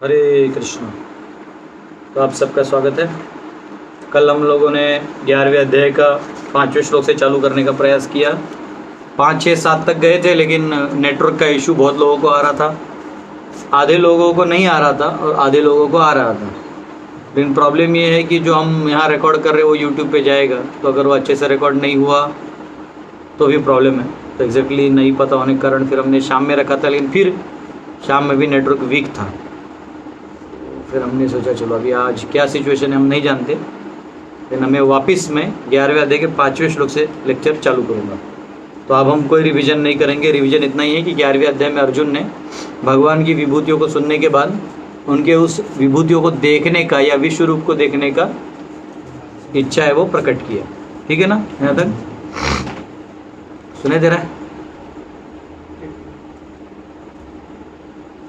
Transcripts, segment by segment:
हरे कृष्ण। तो आप सबका स्वागत है। कल हम लोगों ने 11वें अध्याय का 5वें श्लोक से चालू करने का प्रयास किया। 5, 6, 7 तक गए थे, लेकिन नेटवर्क का इशू बहुत लोगों को आ रहा था। आधे लोगों को नहीं आ रहा था और आधे लोगों को आ रहा था। लेकिन प्रॉब्लम ये है कि जो हम यहाँ रिकॉर्ड कर रहे हैं वो यूट्यूब पे जाएगा, तो अगर वो अच्छे से रिकॉर्ड नहीं हुआ तो भी प्रॉब्लम है। तो एग्जैक्टली नहीं पता होने के कारण फिर हमने शाम में रखा था, लेकिन फिर शाम में भी नेटवर्क वीक था। फिर हमने सोचा चलो अभी आज क्या सिचुएशन है हम नहीं जानते, लेकिन मैं वापस में 11वें अध्याय के 5वें श्लोक से लेक्चर चालू करूँगा। तो अब हम कोई रिवीजन नहीं करेंगे। रिवीजन इतना ही है कि 11वें अध्याय में अर्जुन ने भगवान की विभूतियों को सुनने के बाद उनके उस विभूतियों को देखने का या विश्व रूप को देखने का इच्छा है वो प्रकट किया। ठीक है ना? यहाँ तक सुने दे रहा है?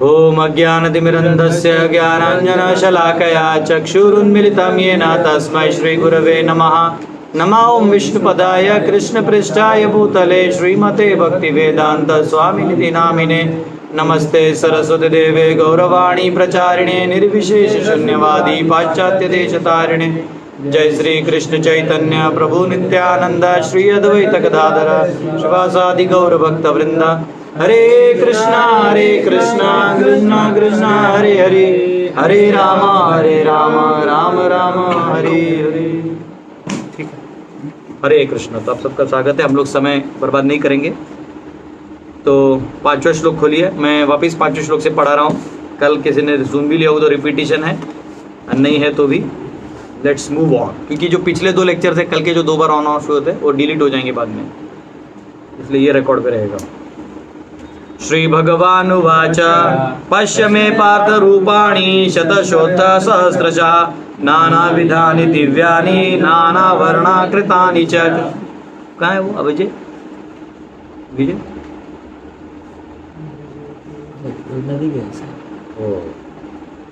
ओम अज्ञानतिमिरन्धस्य ज्ञानाञ्जनशलाकया चक्षुरुन्मिलितं येन तस्मै श्रीगुरवे नमः। नमः ओं विष्णुपदाय कृष्णपृष्ठाय भूतले श्रीमते भक्तिवेदान्त स्वामिनिधि नामिने। नमस्ते सरस्वती देवे गौरवाणी प्रचारिणे निर्विशेष शून्यवादी पाश्चात्य देशतारिणे। जय श्री कृष्ण चैतन्य प्रभु नित्यानंद श्री अद्वैत गदाधर शिवासादि गौर भक्त वृंदा। हरे कृष्णा कृष्णा कृष्णा हरे हरे, हरे राम राम राम हरे हरे। ठीक है, हरे कृष्णा। तो आप सबका स्वागत है। हम लोग समय बर्बाद नहीं करेंगे। तो 5वां श्लोक खोलिए। मैं वापस 5वें श्लोक से पढ़ा रहा हूँ। कल किसी ने सुन भी लिया हो तो रिपीटिशन है, नहीं है तो भी लेट्स मूव ऑन, क्योंकि जो पिछले 2 लेक्चर थे कल के जो 2 बार ऑन ऑफ हुए थे वो डिलीट हो जाएंगे बाद में, इसलिए ये रिकॉर्ड पे रहेगा। श्री भगवान उवाच पश्य मे पार्थ रूपाणि शतशोत्थ सहस्रशः नानाविधानि दिव्यानि नानावर्णाकृतानि च। कहाँ है वो अभिजय? विजय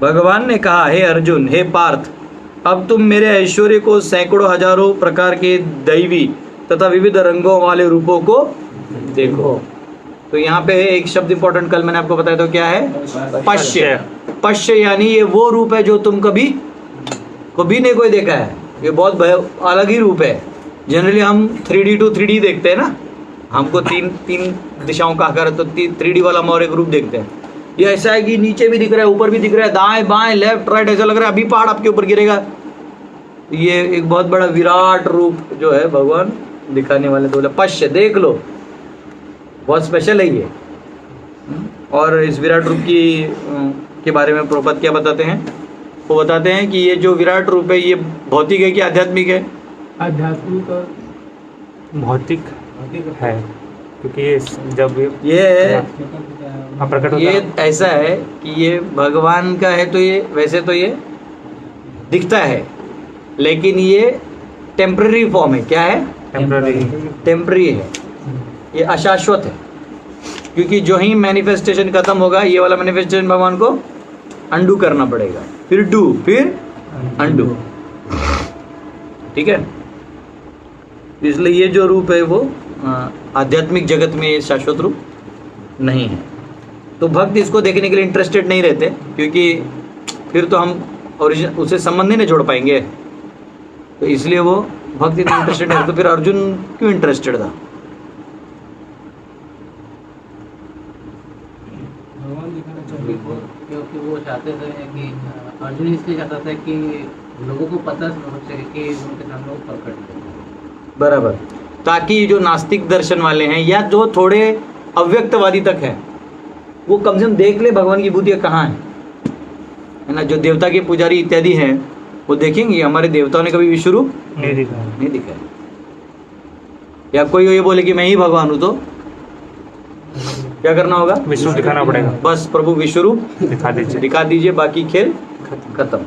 भगवान ने कहा, हे अर्जुन, हे पार्थ, अब तुम मेरे ऐश्वर्य को सैकड़ों हजारों प्रकार के दैवी तथा विविध रंगों वाले रूपों को देखो। तो यहाँ पे एक शब्द इंपॉर्टेंट कल मैंने आपको बताया, तो क्या है? पश्य। पश्य यानी ये वो रूप है जो तुम कभी नहीं कोई देखा है। ये बहुत अलग ही रूप है। जनरली हम 3D to 3D देखते हैं ना, हमको तीन दिशाओं का आकार है, तो 3D वाला हम और एक रूप देखते हैं। ये ऐसा है कि नीचे भी दिख रहा है, ऊपर भी दिख रहा है, दाएं बाएं लेफ्ट राइट, ऐसा लग रहा है अभी पहाड़ आपके ऊपर गिरेगा। ये एक बहुत बड़ा विराट रूप जो है भगवान दिखाने वाले। तो पश्य, देख लो, बहुत स्पेशल है ये। और इस विराट रूप के बारे में प्रभुपाद क्या बताते हैं? वो बताते हैं कि ये जो विराट रूप है ये भौतिक है कि आध्यात्मिक है? आध्यात्मिक और भौतिक है, क्योंकि ये जब ये प्रकट होता ये ऐसा है कि ये भगवान का है, तो ये वैसे तो ये दिखता है, लेकिन ये टेम्पररी फॉर्म है। क्या है? टेम्पररी है, ये अशाश्वत है। क्योंकि जो ही मैनिफेस्टेशन खत्म होगा, ये वाला मैनिफेस्टेशन भगवान को अंडू करना पड़ेगा, फिर डू, फिर अंडू। ठीक है? इसलिए ये जो रूप है वो आध्यात्मिक जगत में ये शाश्वत रूप नहीं है। तो भक्त इसको देखने के लिए इंटरेस्टेड नहीं रहते, क्योंकि फिर तो हम ओरिजिनल उससे संबंध नहीं जोड़ पाएंगे। तो इसलिए वो भक्त इतना इंटरेस्टेड नहीं। तो फिर अर्जुन क्यों इंटरेस्टेड था? क्योंकि वो चाहते थे कि अर्जुन इसलिए चाहता था कि लोगों को पता हो सके कि उनके नाम लोग प्रकट हो। बराबर, ताकि जो नास्तिक दर्शन वाले हैं या जो थोड़े अव्यक्तवादी तक है, वो कम से कम देख ले भगवान की बुद्धियाँ कहाँ है ना। जो देवता के पुजारी इत्यादि हैं वो देखेंगे हमारे देवताओं ने कभी विश्व रूप नहीं दिखा है। या कोई ये बोले कि मैं ही भगवान हूँ, तो क्या करना होगा? विश्व दिखाना पड़ेगा। बस प्रभु विश्व रूप दिखा दीजिए, बाकी खेल खत्म।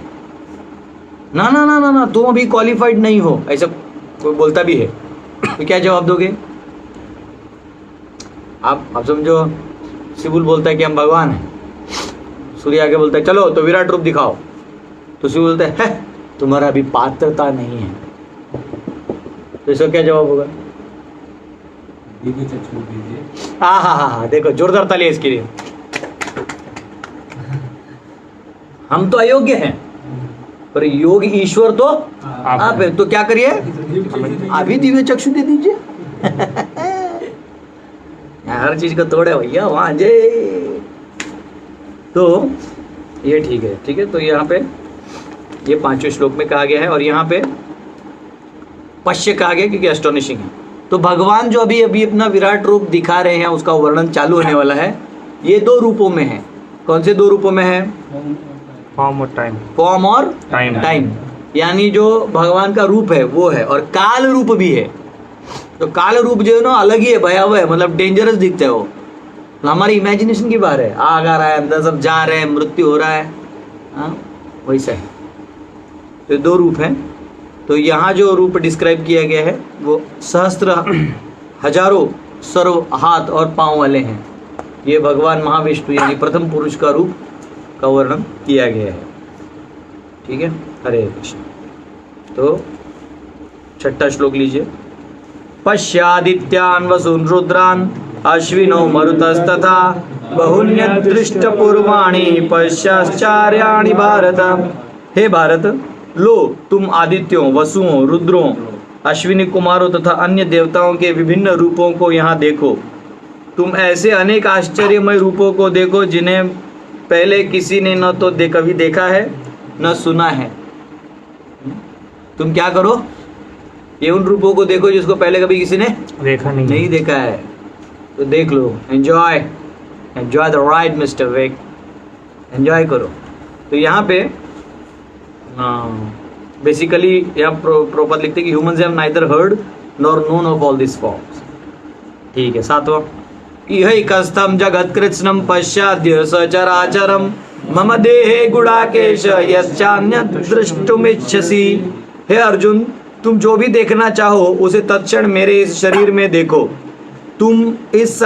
ना ना ना ना ना, तुम अभी क्वालिफाइड नहीं हो, ऐसा कोई बोलता भी है तो क्या जवाब दोगे आप समझो, शिवुल बोलता है कि हम भगवान हैं, सूर्य आगे बोलता है चलो तो विराट रूप दिखाओ, तो शिव बोलता है तुम्हारा अभी पात्रता नहीं है। तो इसका क्या जवाब होगा? हाँ हाँ हाँ, देखो जोरदार ताली है इसके लिए। हम तो अयोग्य हैं, पर योग ईश्वर तो आप है। तो क्या करिए, अभी दिव्य चक्षु दे दीजिए। हर चीज को तोड़े भैया वहां जय। तो ये ठीक है, ठीक है। तो यहाँ पे ये 5वें श्लोक में कहा गया है, और यहाँ पे पश्य कहा गया क्योंकि एस्टोनिशिंग है। तो भगवान जो अभी अभी अपना विराट रूप दिखा रहे हैं, उसका वर्णन चालू होने वाला है। ये 2 रूपों में है। कौन से 2 रूपों में है? फॉर्म और टाइम। फॉर्म और टाइम, यानी जो भगवान का रूप है वो है, और काल रूप भी है। तो काल रूप जो है ना अलग ही है, भयावह है, मतलब डेंजरस दिखता है वो। हमारी इमेजिनेशन की बात है, आग आ रहा है, अंदर सब जा रहे हैं, मृत्यु हो रहा है, हाँ वैसा है। तो 2 रूप हैं। तो यहाँ जो रूप डिस्क्राइब किया गया है वो सहस्त्र, हजारों सर्व हाथ और पांव वाले हैं। ये भगवान महाविष्णु यानी प्रथम पुरुष का रूप का वर्णन किया गया है। ठीक है, हरे कृष्ण। तो 6वां श्लोक लीजिए। पश्यादित्यान् वसून् रुद्रान् अश्विनो मरुतस्तथा बहुन्यदृष्ट पूर्वाणि पश्चाश्चर्याणि भारत। हे भारत, लो तुम आदित्यों, वसुओं, रुद्रों, अश्विनी कुमारों तथा अन्य देवताओं के विभिन्न रूपों को यहाँ देखो। तुम ऐसे अनेक आश्चर्यमय रूपों को देखो जिन्हें पहले किसी ने न तो कभी देखा है न सुना है। तुम क्या करो, ये उन रूपों को देखो जिसको पहले कभी किसी ने देखा नहीं देखा है। तो देख लो, एंजॉय द राइड मिस्टर वेक, एंजॉय करो। तो यहाँ पे बेसिकली यहाँ प्रॉपर लिखते कि humans have neither heard nor known of all this forms. ठीक है, 7वां। इहैकस्थं जगत् कृत्स्नं पश्चाद्य सचराचरं मम देहे गुडाकेश यश्चान्यत् द्रष्टुमिच्छसि। हे अर्जुन, तुम जो भी देखना चाहो उसे तत्क्षण मेरे इस शरीर में देखो। तुम इस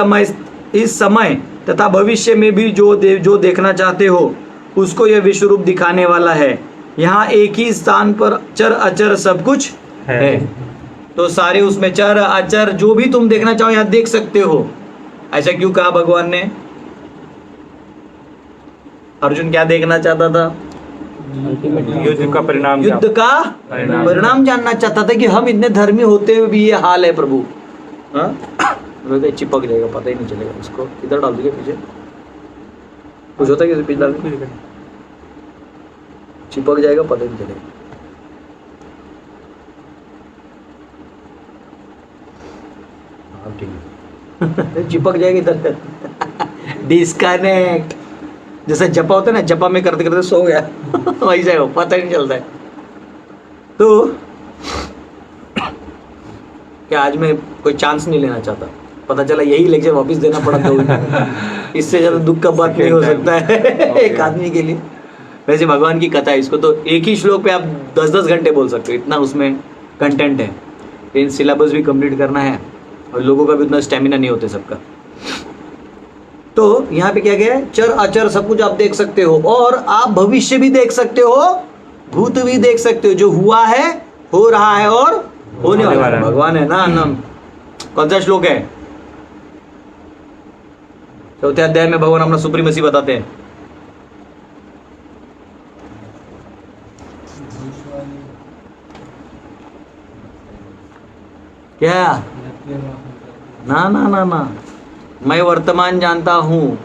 समय तथा भविष्य में भी जो देखना चाहते हो उसको यह विश्व रूप दिखाने वाला है। यहाँ एक ही स्थान पर चर अचर सब कुछ है। तो सारे उसमें चर अचर जो भी तुम देखना चाहो यहाँ देख सकते हो। ऐसा क्यों कहा भगवान ने? अर्जुन क्या देखना चाहता था? युद्ध का परिणाम, युद्ध का परिणाम जानना चाहता था कि हम इतने धर्मी होते हुए भी ये हाल है प्रभु। हाँ, चिपक जाएगा, पता ही नहीं चलेगा उसको। इधर डाल दीजिए पीछे, कुछ होता है कि पीछे डाल दीजिए, चिपक जाएगा, पता ही नहीं चलेगा। ठीक है, चिपक जाएगी इधर। डिस्कनेक्ट, जैसे जपा होता है ना, जपा में करते करते सो गया वैसे है वो, पता ही नहीं चलता है। तो क्या आज मैं कोई चांस नहीं लेना चाहता, पता चला यही लेक्चर वापस देना पड़ा तो इससे ज़्यादा दुख का बात नहीं हो सकता है एक आदमी के लिए। वैसे भगवान की कथा है, इसको तो एक ही श्लोक पे आप 10-10 घंटे बोल सकते हो, इतना उसमें कंटेंट है। इन सिलेबस भी कंप्लीट करना है और लोगों का भी उतना स्टेमिना नहीं होता सबका। तो यहाँ पे क्या गया है, चर अचर सब कुछ आप देख सकते हो, और आप भविष्य भी देख सकते हो, भूत भी देख सकते हो, जो हुआ है, हो रहा है और होने वाला है। भगवान है ना नाम। कौन सा श्लोक है? 4थे अध्याय में भगवान अपना सुप्रीमेसी बताते हैं। क्या? ना ना ना ना, मैं वर्तमान जानता हूँ,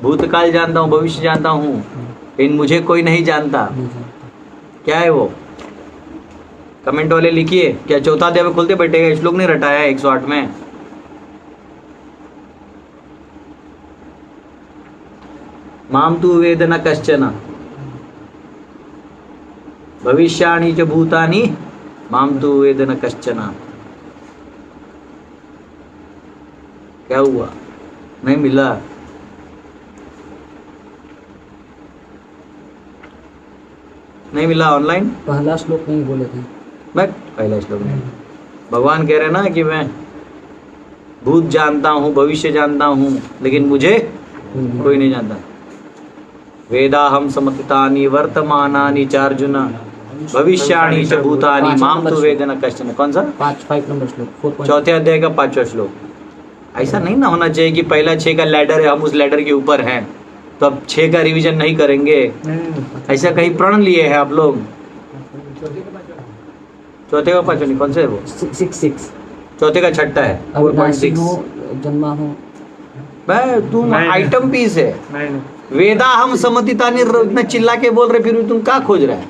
भूतकाल जानता हूँ, भविष्य जानता हूँ, लेकिन मुझे कोई नहीं जानता। क्या है वो? कमेंट वाले लिखिए। क्या 4था अध्याय में खुलते बैठेगा? श्लोक नहीं रटाया है 108 में। माम तु वेद न कश्चन भविष्याणि च भूतानि माम तु वेद न कश्चन। क्या हुआ? नहीं मिला? नहीं मिला ऑनलाइन? पहला श्लोक नहीं बोले थे। मैं पहला श्लोक नहीं। भगवान कह रहे ना कि मैं भूत जानता हूँ, भविष्य जानता हूँ, लेकिन मुझे कोई नहीं जानता। वेदाहम समतितानि वर्तमानानि च अर्जुन भविष्याणि च भूतानि माम तु वेद न कश्चन। कौन सा? 5 नंबर श्लोक, 4थे अध्याय का 5वां श्लोक। ऐसा नहीं ना होना चाहिए कि पहला 6 का लैडर है, हम उस लैडर के ऊपर हैं। तो अब 6 का रिवीजन नहीं करेंगे, ऐसा कहीं प्रण लिए हैं आप लोग? चौथे का पांचवा नहीं, कौन सा है वो? 6 चौथे का छठा है, 4.6। जन्मा हो मैं तुम नहीं। आइटम पीस है। नहीं वेदा हम समतितानि, इतना चिल्ला के बोल रहे, फिर भी तुम क्या खोज रहे हैं?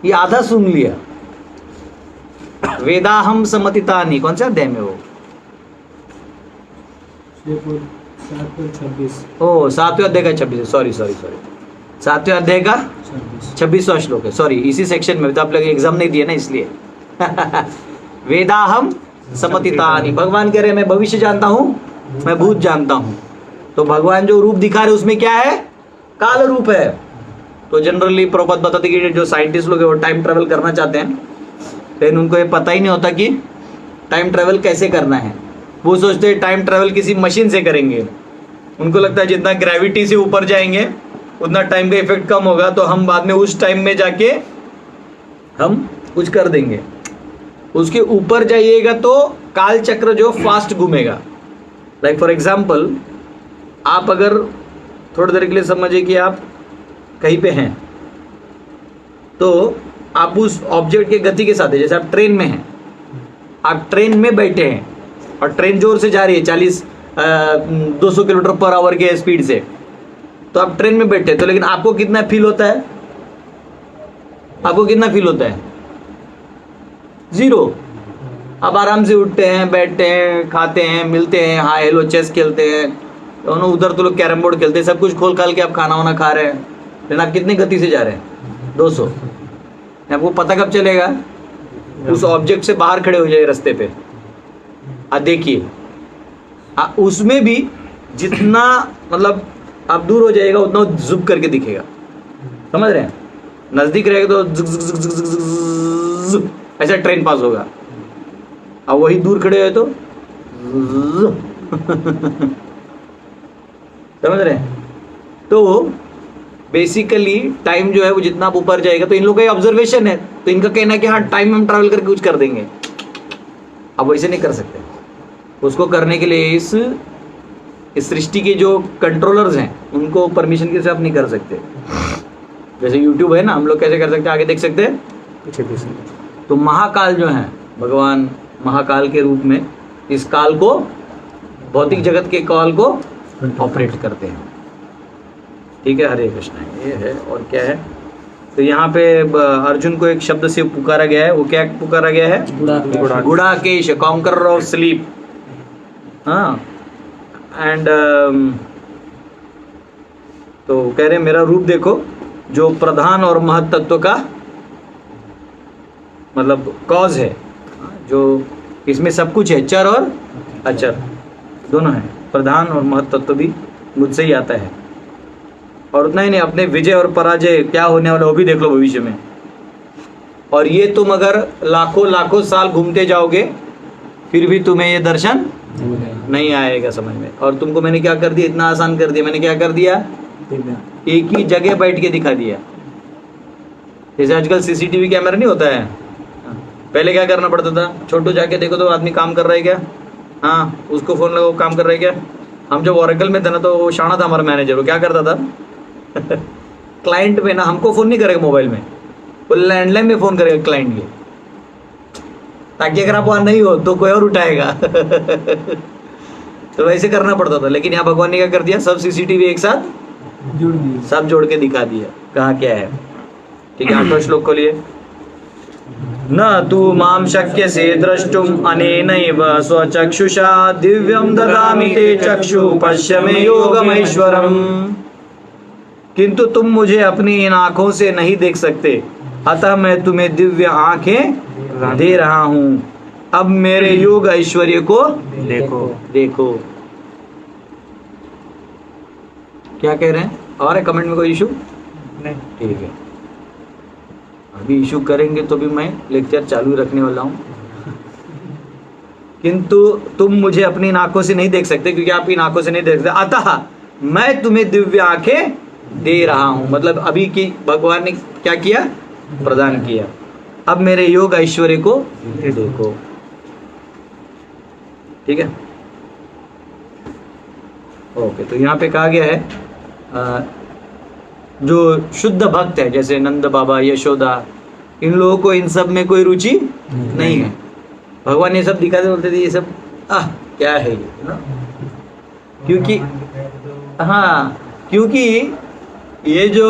ये आधा सुन लिया। वेदा हम समतितानि, कौन सा अध्याय में वो? 7 सातवें अध्याय का 26, सॉरी 7वें अध्याय का 26वां श्लोक है। सॉरी, इसी सेक्शन में तो आप लोग एग्जाम नहीं दिए ना, इसलिए। वेदाहम समतितानि, भगवान कह रहे मैं भविष्य जानता हूँ, मैं भूत जानता हूँ। तो भगवान जो रूप दिखा रहे उसमें क्या है? काल रूप है। तो जनरली प्रभुपाद बताते कि जो साइंटिस्ट लोग है वो टाइम ट्रेवल करना चाहते हैं, लेकिन उनको ये पता ही नहीं होता कि टाइम ट्रेवल कैसे करना है। वो सोचते हैं टाइम ट्रेवल किसी मशीन से करेंगे। उनको लगता है जितना ग्रेविटी से ऊपर जाएंगे उतना टाइम का इफेक्ट कम होगा, तो हम बाद में उस टाइम में जाके हम कुछ कर देंगे। उसके ऊपर जाइएगा तो काल चक्र जो फास्ट घूमेगा। लाइक फॉर एग्जाम्पल, आप अगर थोड़ी देर के लिए समझिए कि आप कहीं पे हैं, तो आप उस ऑब्जेक्ट के गति के साथ है। जैसे आप ट्रेन में हैं, आप ट्रेन में बैठे हैं और ट्रेन जोर से जा रही है 200 किलोमीटर पर आवर के स्पीड से, तो आप ट्रेन में बैठे हैं, तो लेकिन आपको कितना फील होता है? आपको कितना फील होता है? 0। आप आराम से उठते हैं, बैठते हैं, खाते हैं, मिलते हैं, हाँ हेलो, चेस खेलते हैं, दोनों उधर तो लोग कैरम बोर्ड खेलते हैं, सब कुछ खोल खाल के आप खाना वाना खा रहे हैं, लेकिन आप कितनी गति से जा रहे हैं? 200। आपको पता कब चलेगा? उस ऑब्जेक्ट से बाहर खड़े हो जाए रास्ते पे, देखिए उसमें भी जितना मतलब आप दूर हो जाएगा उतना जुम करके दिखेगा। समझ रहे हैं? नजदीक रहेगा तो जुक जुक जुक जुक जुक जुक जुक, ऐसा ट्रेन पास होगा। अब वही दूर खड़े हुए तो समझ रहे हैं? तो बेसिकली टाइम जो है वो जितना आप ऊपर जाएगा, तो इन लोगों का ऑब्जर्वेशन है, तो इनका कहना है कि हाँ टाइम हम ट्रैवल करके कुछ कर देंगे। अब वैसे नहीं कर सकते। उसको करने के लिए इस सृष्टि के जो कंट्रोलर्स हैं उनको परमिशन के साथ नहीं कर सकते। जैसे यूट्यूब है ना, हम लोग कैसे कर सकते हैं? आगे देख सकते हैं। तो महाकाल जो है, भगवान महाकाल के रूप में इस काल को, भौतिक जगत के काल को ऑपरेट करते हैं। ठीक है, हरे कृष्ण। ये है, और क्या है? तो यहाँ पे अर्जुन को एक शब्द से पुकारा गया है। वो क्या पुकारा गया है? Gudakesh, conqueror of sleep. हाँ, एंड तो कह रहे मेरा रूप देखो जो प्रधान और महत तत्व का मतलब कॉज है, जो इसमें सब कुछ है, चर और अचर दोनों है। प्रधान और महत तत्व भी मुझसे ही आता है। और उतना ही नहीं, अपने विजय और पराजय क्या होने वाला वो भी देख लो भविष्य में। और ये तुम अगर लाखों लाखों साल घूमते जाओगे फिर भी तुम्हें ये दर्शन नहीं आएगा समझ में। और तुमको मैंने क्या कर दिया? इतना आसान कर दिया। मैंने क्या कर दिया? एक ही जगह बैठ के दिखा दिया। जैसे आजकल सीसीटीवी कैमरा नहीं होता है, पहले क्या करना पड़ता था? छोटू जाके देखो तो आदमी काम कर रहा है क्या? हाँ, उसको फोन लगाओ, काम कर रहा है क्या? हम जब ओरेकल में थे ना, तो वो शाना था हमारा मैनेजर, वो क्या करता था क्लाइंट में ना हमको फ़ोन नहीं करेगा मोबाइल में, वो लैंडलाइन में फ़ोन करेगा क्लाइंट के, ताकि अगर आप वहाँ नहीं हो तो कोई और उठाएगा तो वैसे करना पड़ता था। लेकिन यहाँ भगवान ने क्या कर दिया? सब सीसीटीवी एक साथ जुड़ दिए, सब जोड़ के दिखा दिया कहाँ क्या है। ठीक है, 8वां श्लोक खोलिए। न तू माम शक्य से द्रष्टुम अनेनैव स्वचक्षुषा दिव्यम ददामि ते चक्षु पश्य मे योगमैश्वरम। किंतु तुम मुझे अपनी इन आंखों से नहीं देख सकते, अतः मैं तुम्हें दिव्य आंखें दे रहा हूँ। अब मेरे योग ऐश्वर्य को देखो। क्या कह रहे हैं? और है कमेंट में कोई इशू? नहीं। ठीक है, अभी इशू करेंगे तो भी मैं लेक्चर चालू रखने वाला हूँ। किंतु तुम मुझे अपनी आंखों से नहीं देख सकते, क्योंकि आप इन आंखों से नहीं देख सकते, अतः मैं तुम्हें दिव्य आंखें दे रहा हूँ। मतलब अभी की भगवान ने क्या किया? प्रदान किया। अब मेरे योग ऐश्वर्य को देखो। ठीक है, ओके, तो यहाँ पे कहा गया है जो शुद्ध भक्त है जैसे नंद बाबा, यशोदा, इन लोगों को इन सब में कोई रुचि नहीं है। भगवान ये सब दिखाते बोलते थे ये सब क्या है ये ना, क्योंकि हाँ, क्योंकि ये जो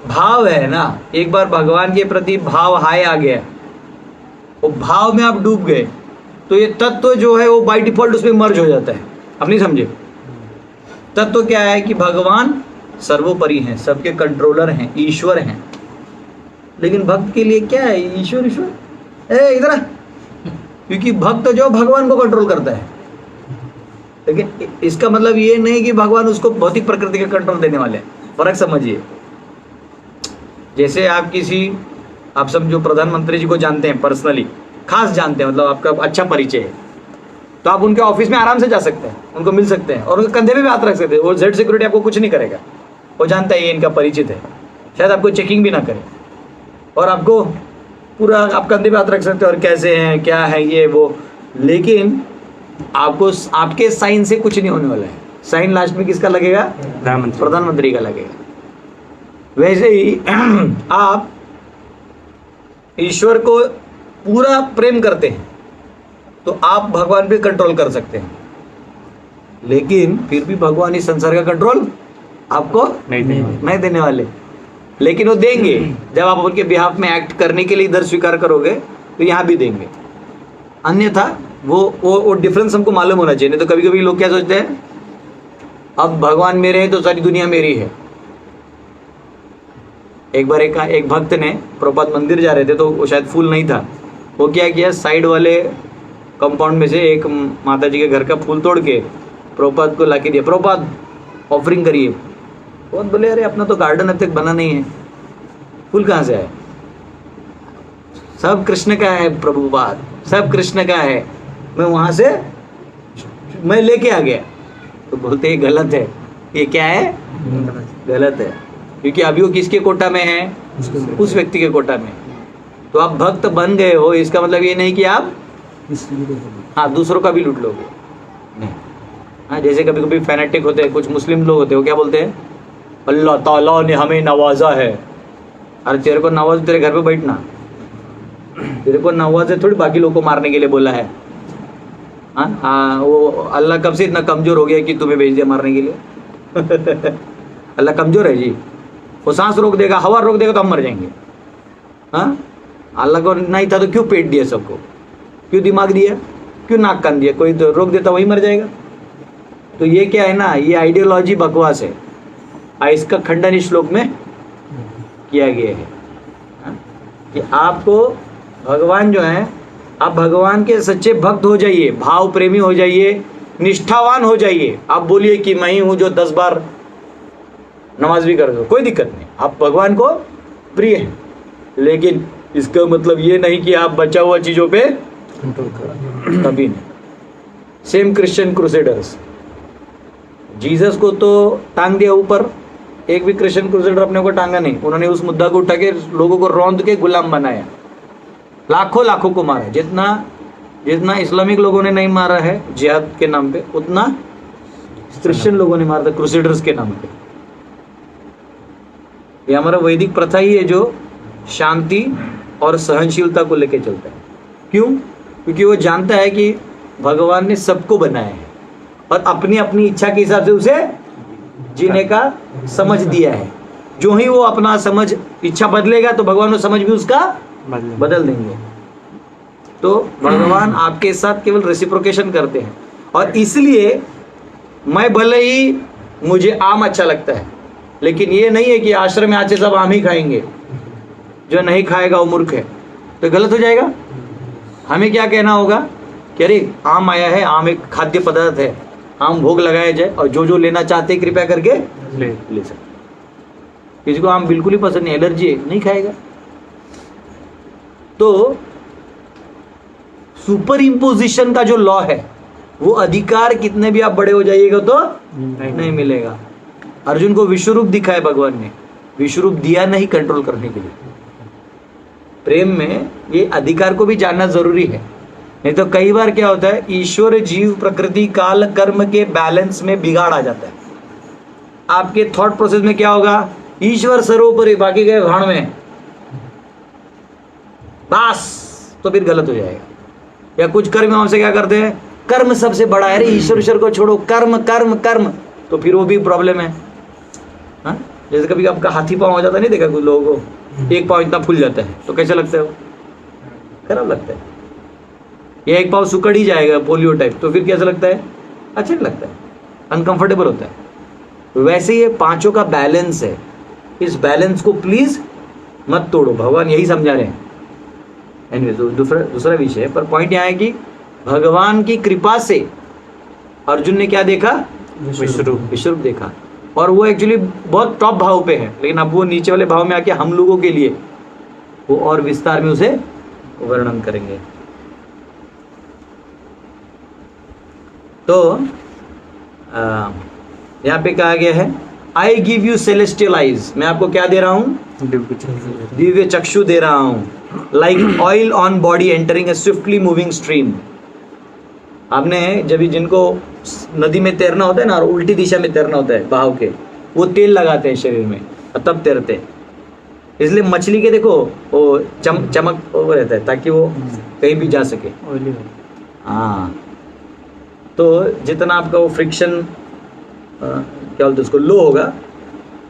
भाव है ना, एक बार भगवान के प्रति भाव हाई आ गया, वो भाव में आप डूब गए, तो ये तत्व जो है वो बाय डिफॉल्ट उसमें मर्ज हो जाता है। आप नहीं समझे? तत्व क्या है कि भगवान सर्वोपरि हैं, सबके कंट्रोलर हैं, ईश्वर हैं। लेकिन भक्त के लिए क्या है? ईश्वर इधर आ, क्योंकि भक्त जो भगवान को कंट्रोल करता है। लेकिन इसका मतलब ये नहीं कि भगवान उसको भौतिक प्रकृति का कंट्रोल देने वाले हैं। फर्क समझिए। जैसे आप समझो प्रधानमंत्री जी को जानते हैं पर्सनली, खास जानते हैं, मतलब आपका अच्छा परिचय है, तो आप उनके ऑफिस में आराम से जा सकते हैं, उनको मिल सकते हैं और उनके कंधे पे भी हाथ रख सकते हैं। वो जेड सिक्योरिटी आपको कुछ नहीं करेगा, वो जानता है ये इनका परिचित है, शायद आपको चेकिंग भी ना करे, और आपको पूरा आप कंधे पे हाथ रख सकते हैं और कैसे हैं, क्या है ये वो। लेकिन आपको आपके साइन से कुछ नहीं होने वाला है। साइन लास्ट में किसका लगेगा? प्रधानमंत्री का लगेगा। वैसे ही आप ईश्वर को पूरा प्रेम करते हैं तो आप भगवान पे कंट्रोल कर सकते हैं, लेकिन फिर भी भगवान इस संसार का कंट्रोल आपको नहीं देने वाले। लेकिन वो देंगे जब आप उनके बिहाफ में एक्ट करने के लिए इधर स्वीकार करोगे, तो यहाँ भी देंगे। अन्यथा वो डिफरेंस हमको मालूम होना चाहिए। नहीं तो कभी कभी लोग क्या सोचते हैं, अब भगवान मेरे हैं तो सारी दुनिया मेरी है। एक बार एक भक्त ने प्रभुपाद मंदिर जा रहे थे, तो वो शायद फूल नहीं था, वो क्या किया, साइड वाले कंपाउंड में से एक माता जी के घर का फूल तोड़ के प्रभुपाद को ला के दिया। प्रभुपाद ऑफरिंग करिए। बहुत बोले अरे अपना तो गार्डन अब तक बना नहीं है, फूल कहाँ से आए? सब कृष्ण का है प्रभुपाद, सब कृष्ण का है, मैं वहाँ से मैं लेके आ गया। तो बोलते ये गलत है। ये क्या है? गलत है, क्योंकि अभी वो किसके कोटा में है? उस व्यक्ति के कोटा में। तो आप भक्त बन गए हो, इसका मतलब ये नहीं कि आप दूसरों का भी लूट लोगे। नहीं, हाँ, जैसे कभी कभी फैनेटिक होते हैं, कुछ मुस्लिम लोग होते हैं, वो क्या बोलते हैं, अल्लाह ताला ने हमें नवाजा है। अरे तेरे को नवाज, तेरे घर पे बैठना, तेरे को नवाजे थोड़ी बाकी लोगों को मारने के लिए बोला है। हाँ, वो अल्लाह कब से इतना कमजोर हो गया कि तुम्हें भेज दिया मारने के लिए? अल्लाह कमजोर है जी? वो सांस रोक देगा, हवा रोक देगा तो हम मर जाएंगे। हाँ, अल्लाह को नहीं था तो क्यों पेट दिया सबको, क्यों दिमाग दिया, क्यों नाक कान दिया? कोई तो रोक देता वही मर जाएगा। तो ये क्या है ना, ये आइडियोलॉजी बकवास है। इसका खंडन इस श्लोक में किया गया है कि आपको भगवान जो है, आप भगवान के सच्चे भक्त हो जाइए, भाव प्रेमी हो जाइए, निष्ठावान हो जाइए। आप बोलिए कि मैं ही हूँ जो 10 बार नमाज भी कर दो, कोई दिक्कत नहीं, आप भगवान को प्रिय हैं। लेकिन इसका मतलब ये नहीं कि आप बचा हुआ चीज़ों पे कभी नहीं। सेम क्रिश्चियन क्रूसेडर्स, जीसस को तो टांग दिया ऊपर, एक भी क्रिश्चियन क्रूसेडर अपने को टांगा नहीं। उन्होंने उस मुद्दा को उठा के लोगों को रौंद के गुलाम बनाया, लाखों को मारा। जितना इस्लामिक लोगों ने नहीं मारा है जिहाद के नाम पे, उतना क्रिश्चियन लोगों ने मारा था क्रूसेडर्स के नाम पे। ये हमारा वैदिक प्रथा ही है जो शांति और सहनशीलता को लेके चलता है। क्यों? क्योंकि वो जानता है कि भगवान ने सबको बनाया है और अपनी अपनी इच्छा के हिसाब से उसे जीने का समझ दिया है। जो ही वो अपना समझ इच्छा बदलेगा तो भगवान वो समझ भी उसका बदल देंगे। तो भगवान आपके साथ केवल रेसिप्रोकेशन करते हैं। और इसलिए मैं भले ही मुझे आम अच्छा लगता है, लेकिन ये नहीं है कि आश्रम में आज से सब आम ही खाएंगे। जो नहीं खाएगा वो मूर्ख है, तो गलत हो जाएगा। हमें क्या कहना होगा कि अरे आम आया है, आम एक खाद्य पदार्थ है, आम भोग लगाया जाए और जो लेना चाहते हैं कृपया करके ले सकते। किसी को आम बिल्कुल ही पसंद नहीं, एलर्जी है, नहीं खाएगा। तो सुपर इम्पोजिशन का जो लॉ है, वो अधिकार कितने भी आप बड़े हो जाइएगा तो नहीं मिलेगा। अर्जुन को विश्वरूप दिखाया भगवान ने, विश्वरूप दिया नहीं कंट्रोल करने के लिए। प्रेम में ये अधिकार को भी जानना जरूरी है। नहीं तो कई बार क्या होता है, ईश्वर जीव प्रकृति काल कर्म के बैलेंस में बिगाड़ आ जाता है। आपके थॉट प्रोसेस में क्या होगा, ईश्वर सर्वोपरि, बाकी गए भाड़ में, बस, तो फिर गलत हो जाएगा। या कुछ कर्म हमसे क्या करते हैं, कर्म सबसे बड़ा है, अरे ईश्वर को छोड़ो, कर्म कर्म कर्म, तो फिर वो भी प्रॉब्लम है। हाँ, जैसे कभी आपका हाथी पाँव हो जाता, नहीं देखा कुछ लोगों को, एक पाँव इतना फूल जाता है, तो कैसा लगता है वो, खराब लगता है। या एक पाँव सुकड़ ही जाएगा पोलियो टाइप, तो फिर कैसा लगता है, अच्छा नहीं लगता है, अनकंफर्टेबल होता है। वैसे ये पांचों का बैलेंस है, इस बैलेंस को प्लीज मत तोड़ो, भगवान यही समझा रहे हैं। एनीवे, दूसरा विषय है, पर पॉइंट यहाँ है कि भगवान की कृपा से अर्जुन ने क्या देखा, विश्वरूप देखा, और वो एक्चुअली बहुत टॉप भाव पे है, लेकिन अब वो नीचे वाले भाव में आके हम लोगों के लिए वो और विस्तार में उसे वर्णन करेंगे। तो यहाँ पे कहा गया है, I give you celestial eyes, मैं आपको क्या दे रहा हूँ, दिव्य चक्षु दे रहा हूँ, like oil on body entering A swiftly moving stream. आपने जब भी जिनको नदी में तैरना होता है ना, और उल्टी दिशा में तैरना होता है बहाव के, वो तेल लगाते हैं शरीर में और तब तैरते हैं। इसलिए मछली के देखो वो चमक वो रहता है, ताकि वो कहीं भी जा सके। हाँ, तो जितना आपका वो फ्रिक्शन क्या बोलते हैं उसको, लो होगा,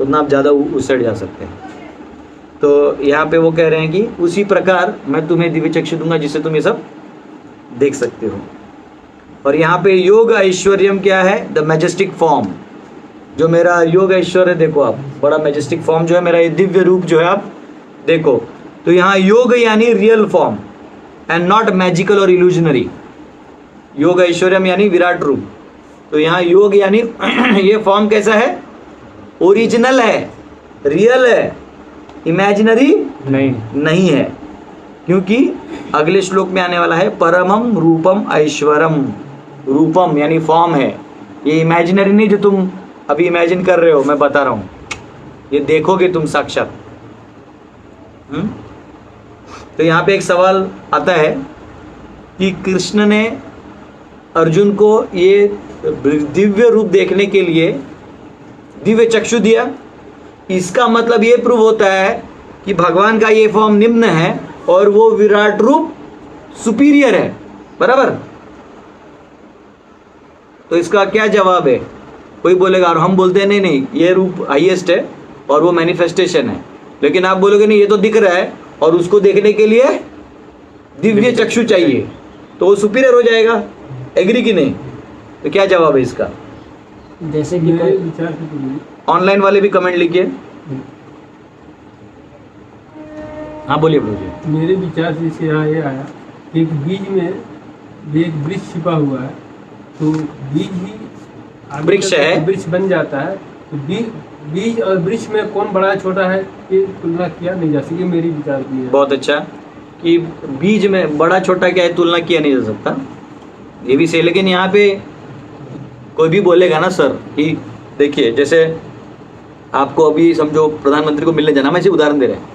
उतना आप ज़्यादा उसड़ जा सकते हैं। तो यहाँ पे वो कह रहे हैं कि उसी प्रकार मैं तुम्हें दिव्य चक्षु दूंगा जिससे तुम ये सब देख सकते हो। और यहाँ पे योग ऐश्वर्यम क्या है, द मैजेस्टिक फॉर्म, जो मेरा योग ऐश्वर्य देखो आप, बड़ा मैजेस्टिक फॉर्म जो है मेरा, ये दिव्य रूप जो है आप देखो। तो यहाँ योग यानी real form and not magical और इल्यूजनरी। योग ऐश्वर्यम यानी विराट रूप। तो यहाँ योग यानी ये फॉर्म कैसा है, ओरिजिनल है, रियल है, इमेजिनरी नहीं है। क्योंकि अगले श्लोक में आने वाला है, परमम रूपम ऐश्वरम, रूपम यानी फॉर्म है, ये इमेजिनरी नहीं जो तुम अभी इमेजिन कर रहे हो, मैं बता रहा हूँ, ये देखोगे तुम साक्षात। तो यहाँ पे एक सवाल आता है कि कृष्ण ने अर्जुन को ये दिव्य रूप देखने के लिए दिव्य चक्षु दिया, इसका मतलब ये प्रूव होता है कि भगवान का ये फॉर्म निम्न है और वो विराट रूप सुपीरियर है, बराबर। तो इसका क्या जवाब है, कोई बोलेगा, और हम बोलते हैं नहीं ये रूप हाईएस्ट है और वो मैनिफेस्टेशन है, लेकिन आप बोलोगे नहीं ये तो दिख रहा है और उसको देखने के लिए दिव्य चक्षु चाहिए, तो वो सुपीरियर हो जाएगा, एग्री कि नहीं। तो क्या जवाब है इसका, जैसे कि मेरे विचार से बोलिए। ऑनलाइन वाले भी कमेंट लिखिए। हाँ बोलिए बोलिए। मेरे विचार से इससे यहाँ ये आया कि एक बीज में भी एक वृक्ष छिपा हुआ है, तो बीज ही आगे वृक्ष चल के है। वृक्ष बन जाता है। तो बीज और वृक्ष में कौन बड़ा छोटा है ये तुलना किया नहीं जा सकती, मेरी विचार की है। बहुत अच्छा कि बीज में बड़ा छोटा क्या है तुलना किया नहीं जा सकता, ये भी सही। लेकिन यहाँ पे कोई भी बोलेगा ना सर कि देखिए, जैसे आपको अभी समझो प्रधानमंत्री को मिलने जाना, मैं इसे उदाहरण दे रहे हैं,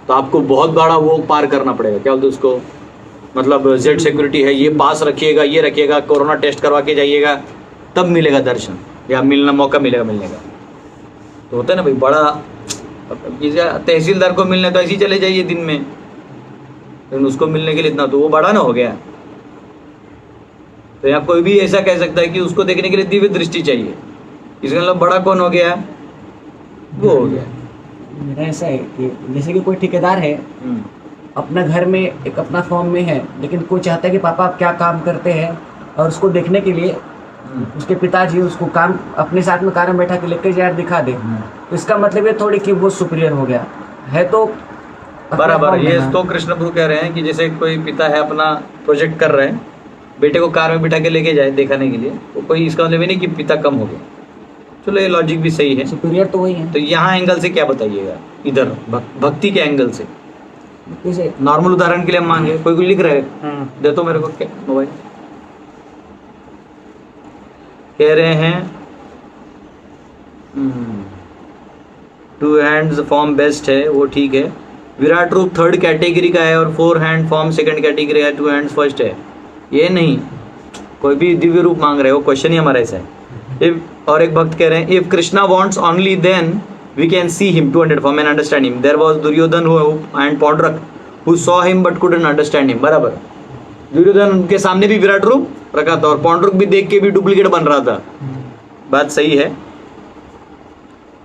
तो आपको बहुत बड़ा वो पार करना पड़ेगा, क्या बोलते उसको, मतलब जेड सिक्योरिटी है, ये पास रखिएगा, ये रखिएगा, कोरोना टेस्ट करवा के जाइएगा, तब मिलेगा दर्शन या मिलना मौका मिलेगा मिलने का। तो होता है ना भाई, बड़ा तहसीलदार को मिलने तो ऐसे ही चले जाइए दिन में, लेकिन उसको मिलने के लिए इतना तो वो बड़ा ना हो गया। तो यहाँ कोई भी ऐसा कह सकता है कि उसको देखने के लिए दिव्य दृष्टि चाहिए, इसका मतलब बड़ा कौन हो गया, वो हो गया। मेरा ऐसा है कि जैसे कि कोई ठेकेदार है, अपना घर में एक अपना फॉर्म में है, लेकिन कोई चाहता है कि पापा आप क्या काम करते हैं, और उसको देखने के लिए उसके पिताजी उसको काम अपने साथ में कार में बैठा के लेकर जाए दिखा दे, तो इसका मतलब ये थोड़ी कि वो सुपीरियर हो गया है। तो बराबर, ये तो कृष्ण प्रभु कह रहे हैं कि जैसे कोई पिता है अपना प्रोजेक्ट कर रहे हैं, बेटे को कार में बिठा के लेके जाए दिखाने के लिए, तो कोई इसका मतलब नहीं कि पिता कम हो गया। चलो ये लॉजिक भी सही है, सुपीरियर तो वही है। तो यहाँ एंगल से क्या बताइएगा, इधर भक्ति के एंगल से, जैसे नॉर्मल उदाहरण के लिए हम मांगे, कोई लिख रहे हैं, दे तो मेरे को क्या मोबाइल, कह रहे हैं 2 हैंड्स फॉर्म बेस्ट है, वो ठीक है। विराट रूप 3rd कैटेगरी का है और 4 हैंड फॉर्म 2nd कैटेगरी है, 2 हैंड्स फर्स्ट है। ये नहीं, कोई भी दिव्य रूप मांग रहे हो, क्वेश्चन ही हमारा ऐसा है। इफ और एक भक्त कह रहे हैं if Krishna wants only then we can see him to form and understand him. There was Duryodhan and Paundrak who saw him but couldn't understand him. बराबर. दुर्योधन के सामने भी विराट रूप रखा था और पौंड्रक भी देख के भी डुप्लीकेट बन रहा था. बात सही है.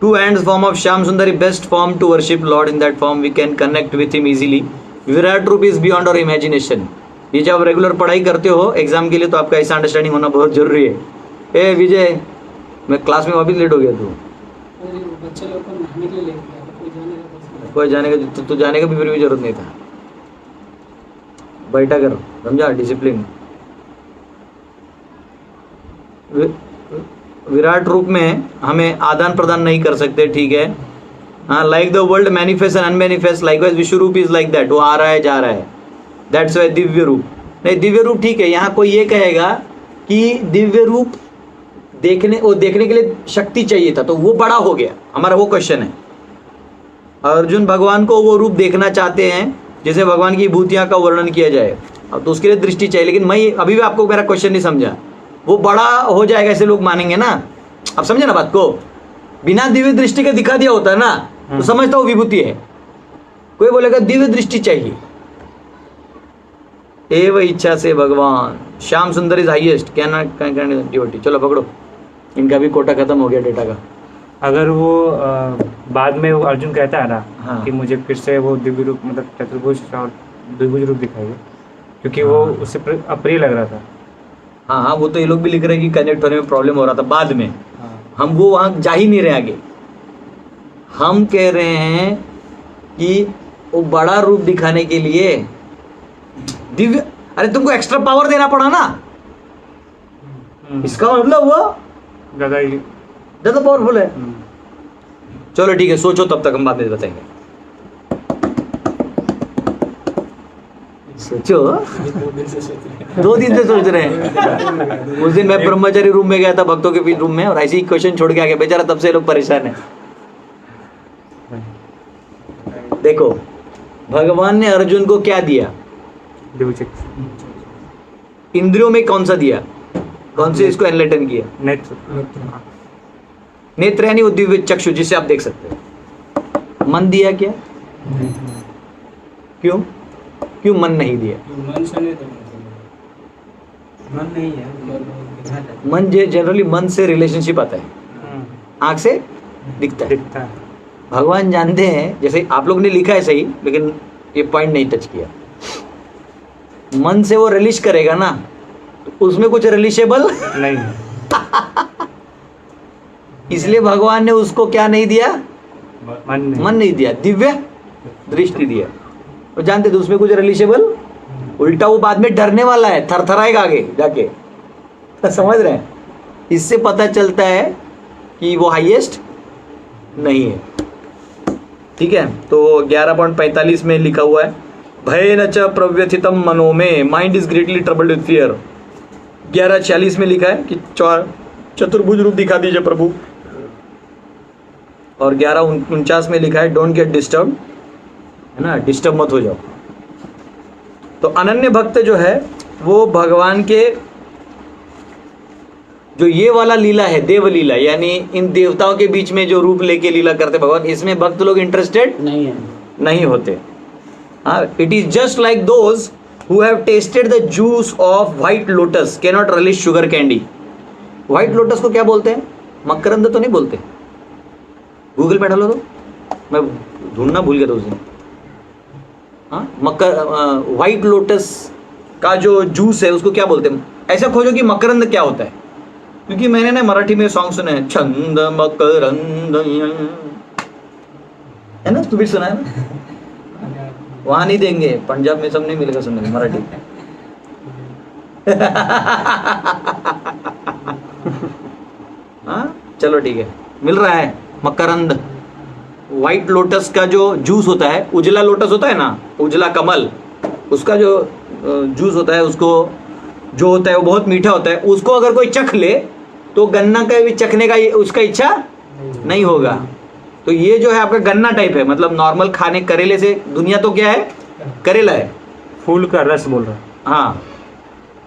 Two hands form of Shyam Sundari, best form to worship Lord. In that form we can connect with him easily. Virat रूप is beyond our imagination. ये जब आप रेगुलर पढ़ाई करते हो एग्जाम के लिए तो आपका ऐसा अंडरस्टैंडिंग होना बहुत जरूरी है. ए विजय, मैं क्लास में वापस लेट हो गया. तू बच्चे लोग को नहाने के लिए लेके गया था, कोई जाने का तू जाने का भी फिर भी जरूरत नहीं था. बैठा कर, समझा, डिसिप्लिन. विराट रूप में हमें आदान प्रदान नहीं कर सकते, ठीक है. हाँ, like the world manifest and unmanifest likewise विश्व रूप इज लाइक दैट. वो आ रहा है जा रहा है. दैट्स वाई दिव्य रूप. नहीं, दिव्य रूप ठीक है. यहाँ कोई ये कहेगा कि दिव्य रूप देखने के लिए शक्ति चाहिए था तो वो बड़ा हो गया. हमारा वो क्वेश्चन है. अर्जुन भगवान को वो रूप देखना चाहते हैं जैसे भगवान की भूतियाँ का वर्णन किया जाए. अब तो उसके लिए दृष्टि चाहिए. लेकिन मैं अभी भी आपको मेरा क्वेश्चन नहीं समझा. वो बड़ा हो जाएगा ऐसे लोग मानेंगे ना. आप समझे ना बात को. बिना दिव्य दृष्टि के दिखा दिया होता है ना तो समझता हो विभूति है. कोई बोलेगा दिव्य दृष्टि चाहिए. एव इच्छा से भगवान. श्याम सुंदर इज हाईएस्ट. क्या ना डिवोटी. चलो पकड़ो. इनका भी कोटा खत्म हो गया डेटा का. अगर वो बाद में वो अर्जुन कहता है ना हाँ. कि मुझे फिर से वो दिव्य रूप मतलब चतुर्भुज और द्विभुज रूप दिखाइए क्योंकि वो उससे अप्रिय लग रहा था. हाँ हाँ, वो तो ये लोग भी लिख रहे हैं कि कनेक्ट होने में प्रॉब्लम हो रहा था बाद में. हम वो वहाँ जा ही नहीं रहे आगे. हम कह रहे हैं कि वो बड़ा रूप दिखाने के लिए दिव्य, अरे तुमको एक्स्ट्रा पावर देना पड़ा ना. इसका मतलब वो ज़्यादा पावरफुल है. चलो ठीक है, सोचो तब तक हम बाद में बताएंगे. सोचो. 2 दिन से सोच रहे हैं. उस दिन मैं ब्रह्मचारी रूम में गया था भक्तों के रूम में और ऐसे ही क्वेश्चन छोड़ के आ गया बेचारा. तब से लोग परेशान है. देखो भगवान ने अर्जुन को क्या दिया. इंद्रियों में कौन सा दिया, कौन से इसको एनलाइटन किया. नेत्र यानी वो दिव्य चक्षु जिसे आप देख सकते हो. मन दिया क्या. क्यों मन नहीं दिया. मन नहीं है. मन जनरली मन से रिलेशनशिप आता है. आंख से दिखता है. भगवान जानते हैं, जैसे आप लोग ने लिखा है सही लेकिन ये पॉइंट नहीं टच किया. मन से वो रिलीज करेगा ना तो उसमें कुछ रिलीशेबल नहीं. इसलिए भगवान ने उसको क्या नहीं दिया, मन नहीं दिया, दिव्य दृष्टि दिया. तो जानते थे उसमें कुछ रिलीशेबल. उल्टा वो बाद में डरने वाला है, थरथराएगा आगे जाके. समझ रहे हैं. इससे पता चलता है कि वो हाईएस्ट नहीं है. ठीक है. तो 11.45 में लिखा हुआ है भय न च प्रव्यथितम मनो में mind is greatly troubled with fear. 11:46 में लिखा है कि चतुर्भुज रूप दिखा दीजिए प्रभु. और 11:49 में लिखा है डोंट गेट डिस्टर्ब, है ना, डिस्टर्ब मत हो जाओ. तो अनन्य भक्त जो है वो भगवान के जो ये वाला लीला है देव लीला, यानी इन देवताओं के बीच में जो रूप लेके लीला करते भगवान, इसमें भक्त लोग इंटरेस्टेड नहीं होते. हाँ, it is just like those who have tested the juice of white lotus can not release sugar candy. White lotus को क्या बोलते हैं. मकरंद तो नहीं बोलते. गूगल पे डालो तो, मैं ढूंढना भूल गया था उस दिन. हाँ, व्हाइट लोटस का जो जूस है उसको क्या बोलते हैं. ऐसा खोजो कि मकरंद क्या होता है, क्योंकि मैंने ना मराठी में सॉन्ग सुने हैं छंद मकरंद, है ना, तू भी सुना है ना. वहां नहीं देंगे, पंजाब में सब नहीं मिलेगा सुनने में मराठी. हाँ चलो ठीक है, मिल रहा है मकरंद. व्हाइट लोटस का जो जूस होता है, उजला लोटस होता है ना, उजला कमल, उसका जो जूस होता है उसको जो होता है वो बहुत मीठा होता है. उसको अगर कोई चख ले तो गन्ना का भी चखने का उसका इच्छा नहीं होगा. तो ये जो है आपका गन्ना टाइप है, मतलब नॉर्मल खाने करेले से. दुनिया तो क्या है, करेला है. फूल का रस बोल रहा है. हाँ,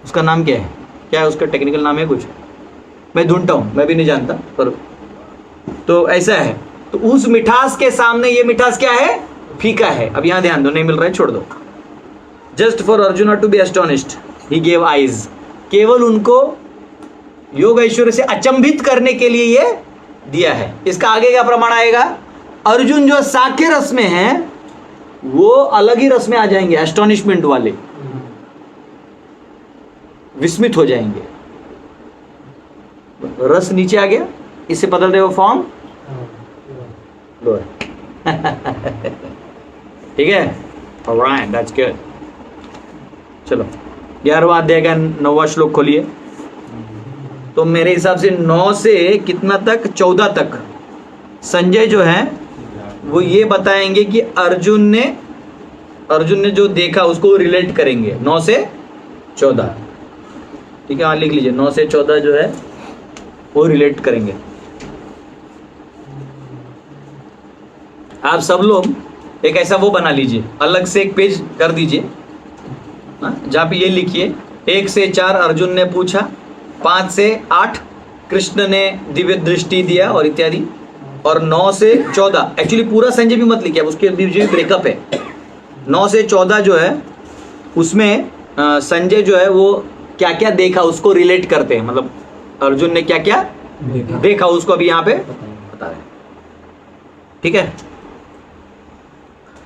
उसका नाम क्या है, क्या है उसका टेक्निकल नाम है कुछ. मैं ढूंढता हूँ, मैं भी नहीं जानता, पर तो ऐसा है। तो उस मिठास के सामने ये मिठास क्या है? फीका है। अब यहां ध्यान दो, नहीं मिल रहा है छोड़ दो। Just for Arjuna to be astonished he gave eyes, केवल उनको योग ऐश्वर्य से अचंभित करने के लिए ये दिया है। इसका आगे क्या प्रमाण आएगा? अर्जुन जो साके रस में है वो अलग ही रस में आ जाएंगे, एस्टोनिशमेंट वाले, विस्मित हो जाएंगे। रस नीचे आ गया, इससे बदल दे वो फॉर्म ठीक है, ऑलराइट, दैट्स गुड। चलो 11वां अध्याय का 9वां श्लोक खोलिए। तो मेरे हिसाब से 9 से कितना तक? 14 तक संजय जो है वो ये बताएंगे कि अर्जुन ने जो देखा उसको रिलेट करेंगे। 9 से 14, ठीक है, हाँ लिख लीजिए। 9 से 14 जो है वो रिलेट करेंगे। आप सब लोग एक ऐसा वो बना लीजिए, अलग से एक पेज कर दीजिए जहाँ पे ये लिखिए 1 से 4 अर्जुन ने पूछा, 5 से 8 कृष्ण ने दिव्य दृष्टि दिया और इत्यादि, और 9 से 14 एक्चुअली पूरा संजय भी मत लिखिए, उसके बीच भी ब्रेकअप है। 9 से 14 जो है उसमें संजय जो है वो क्या क्या देखा उसको रिलेट करते हैं, मतलब अर्जुन ने क्या क्या देखा उसको अभी यहाँ पे बता रहे हैं, ठीक है।